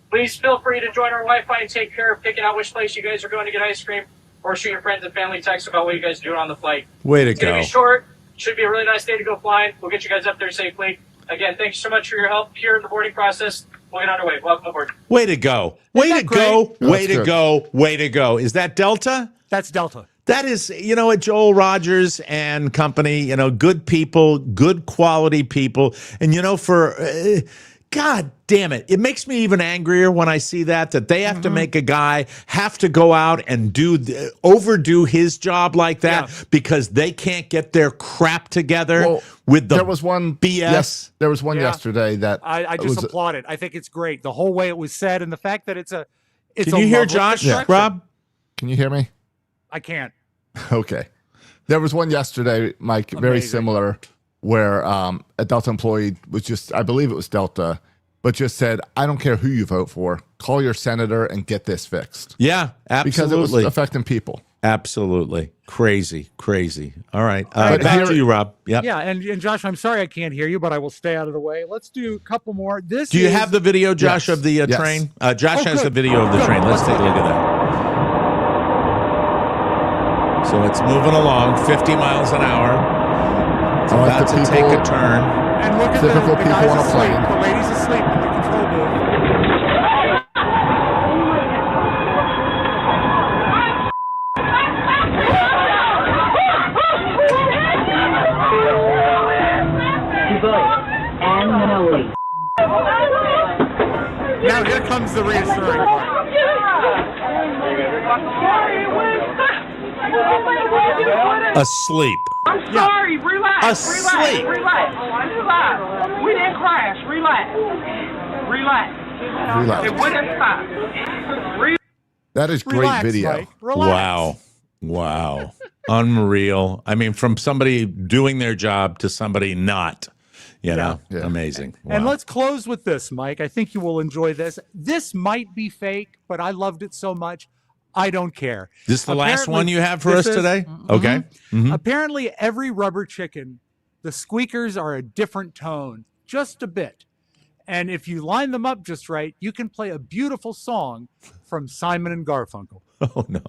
Please feel free to join our Wi-Fi and take care of picking out which place you guys are going to get ice cream, or shoot your friends and family texts about what you guys are doing on the flight. Way to It's going go. to be short. Should be a really nice day to go flying. We'll get you guys up there safely. Again, thank you so much for your help here in the boarding process. We'll get underway. Welcome aboard. Way to go. Way to go. Way to go. Way to go. Is that Delta? That's Delta. That is, Joel Rogers and company, good people, good quality people. And, God damn it. It makes me even angrier when I see that they have to make a guy have to go out and overdo his job like that because they can't get their crap together with the there was one BS. Yes, there was one yesterday that I just applaud it. I think it's great. The whole way it was said and the fact that it's Can you hear Josh, Rob? Can you hear me? I can't. Okay. There was one yesterday, Mike, very similar, where a Delta employee was just, I believe it was Delta, but just said, I don't care who you vote for. Call your senator and get this fixed. Yeah, absolutely. Because it was affecting people. Absolutely. Crazy. All right. Back to you, Rob. Yep. Yeah, and Josh, I'm sorry I can't hear you, but I will stay out of the way. Let's do a couple more. Do you have the video, Josh, of the train? Josh has the video of the train. Let's take a look at that. So it's moving along 50 miles an hour. It's about to take a turn. And look at the guys asleep. The lady's asleep in the control booth. And Manoli. Now here comes the reassuring part. Asleep. I'm sorry. Relax. Asleep. Relax. We didn't crash. Relax. It wouldn't stop. That is great Relax, video. Mike. Relax. Wow. Unreal. I mean, from somebody doing their job to somebody not. Amazing. Wow. And let's close with this, Mike. I think you will enjoy this. This might be fake, but I loved it so much. I don't care. This the last one you have for us today? Okay. Apparently, every rubber chicken, the squeakers are a different tone, just a bit. And if you line them up just right, you can play a beautiful song from Simon and Garfunkel. Oh, no.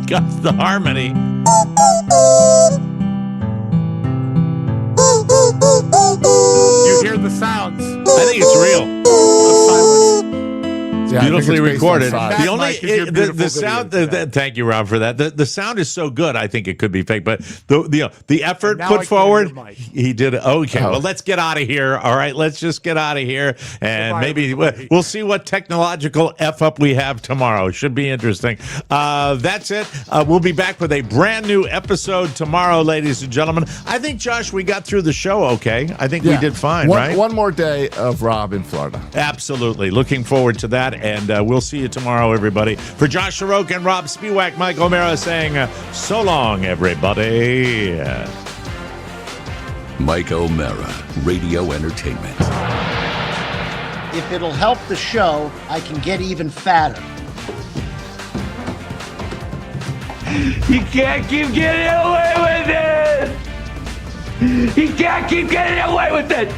Got the harmony. You hear the sounds. I think it's real. Of silence. Yeah, beautifully recorded. The only the sound. Thank you, Rob, for that. The sound is so good. I think it could be fake, but the effort put forward, he did it. Okay, well, let's get out of here. All right, let's just get out of here, and maybe we'll see what technological f up we have tomorrow. Should be interesting. That's it. We'll be back with a brand new episode tomorrow, ladies and gentlemen. I think, Josh, we got through the show okay. I think we did fine, right? One more day of Rob in Florida. Absolutely. Looking forward to that, and we'll see you tomorrow, everybody. For Josh Soroke and Rob Spiewak, Mike O'Mara saying so long, everybody. Mike O'Mara, Radio Entertainment. If it'll help the show, I can get even fatter. You can't keep getting away with it! You can't keep getting away with it!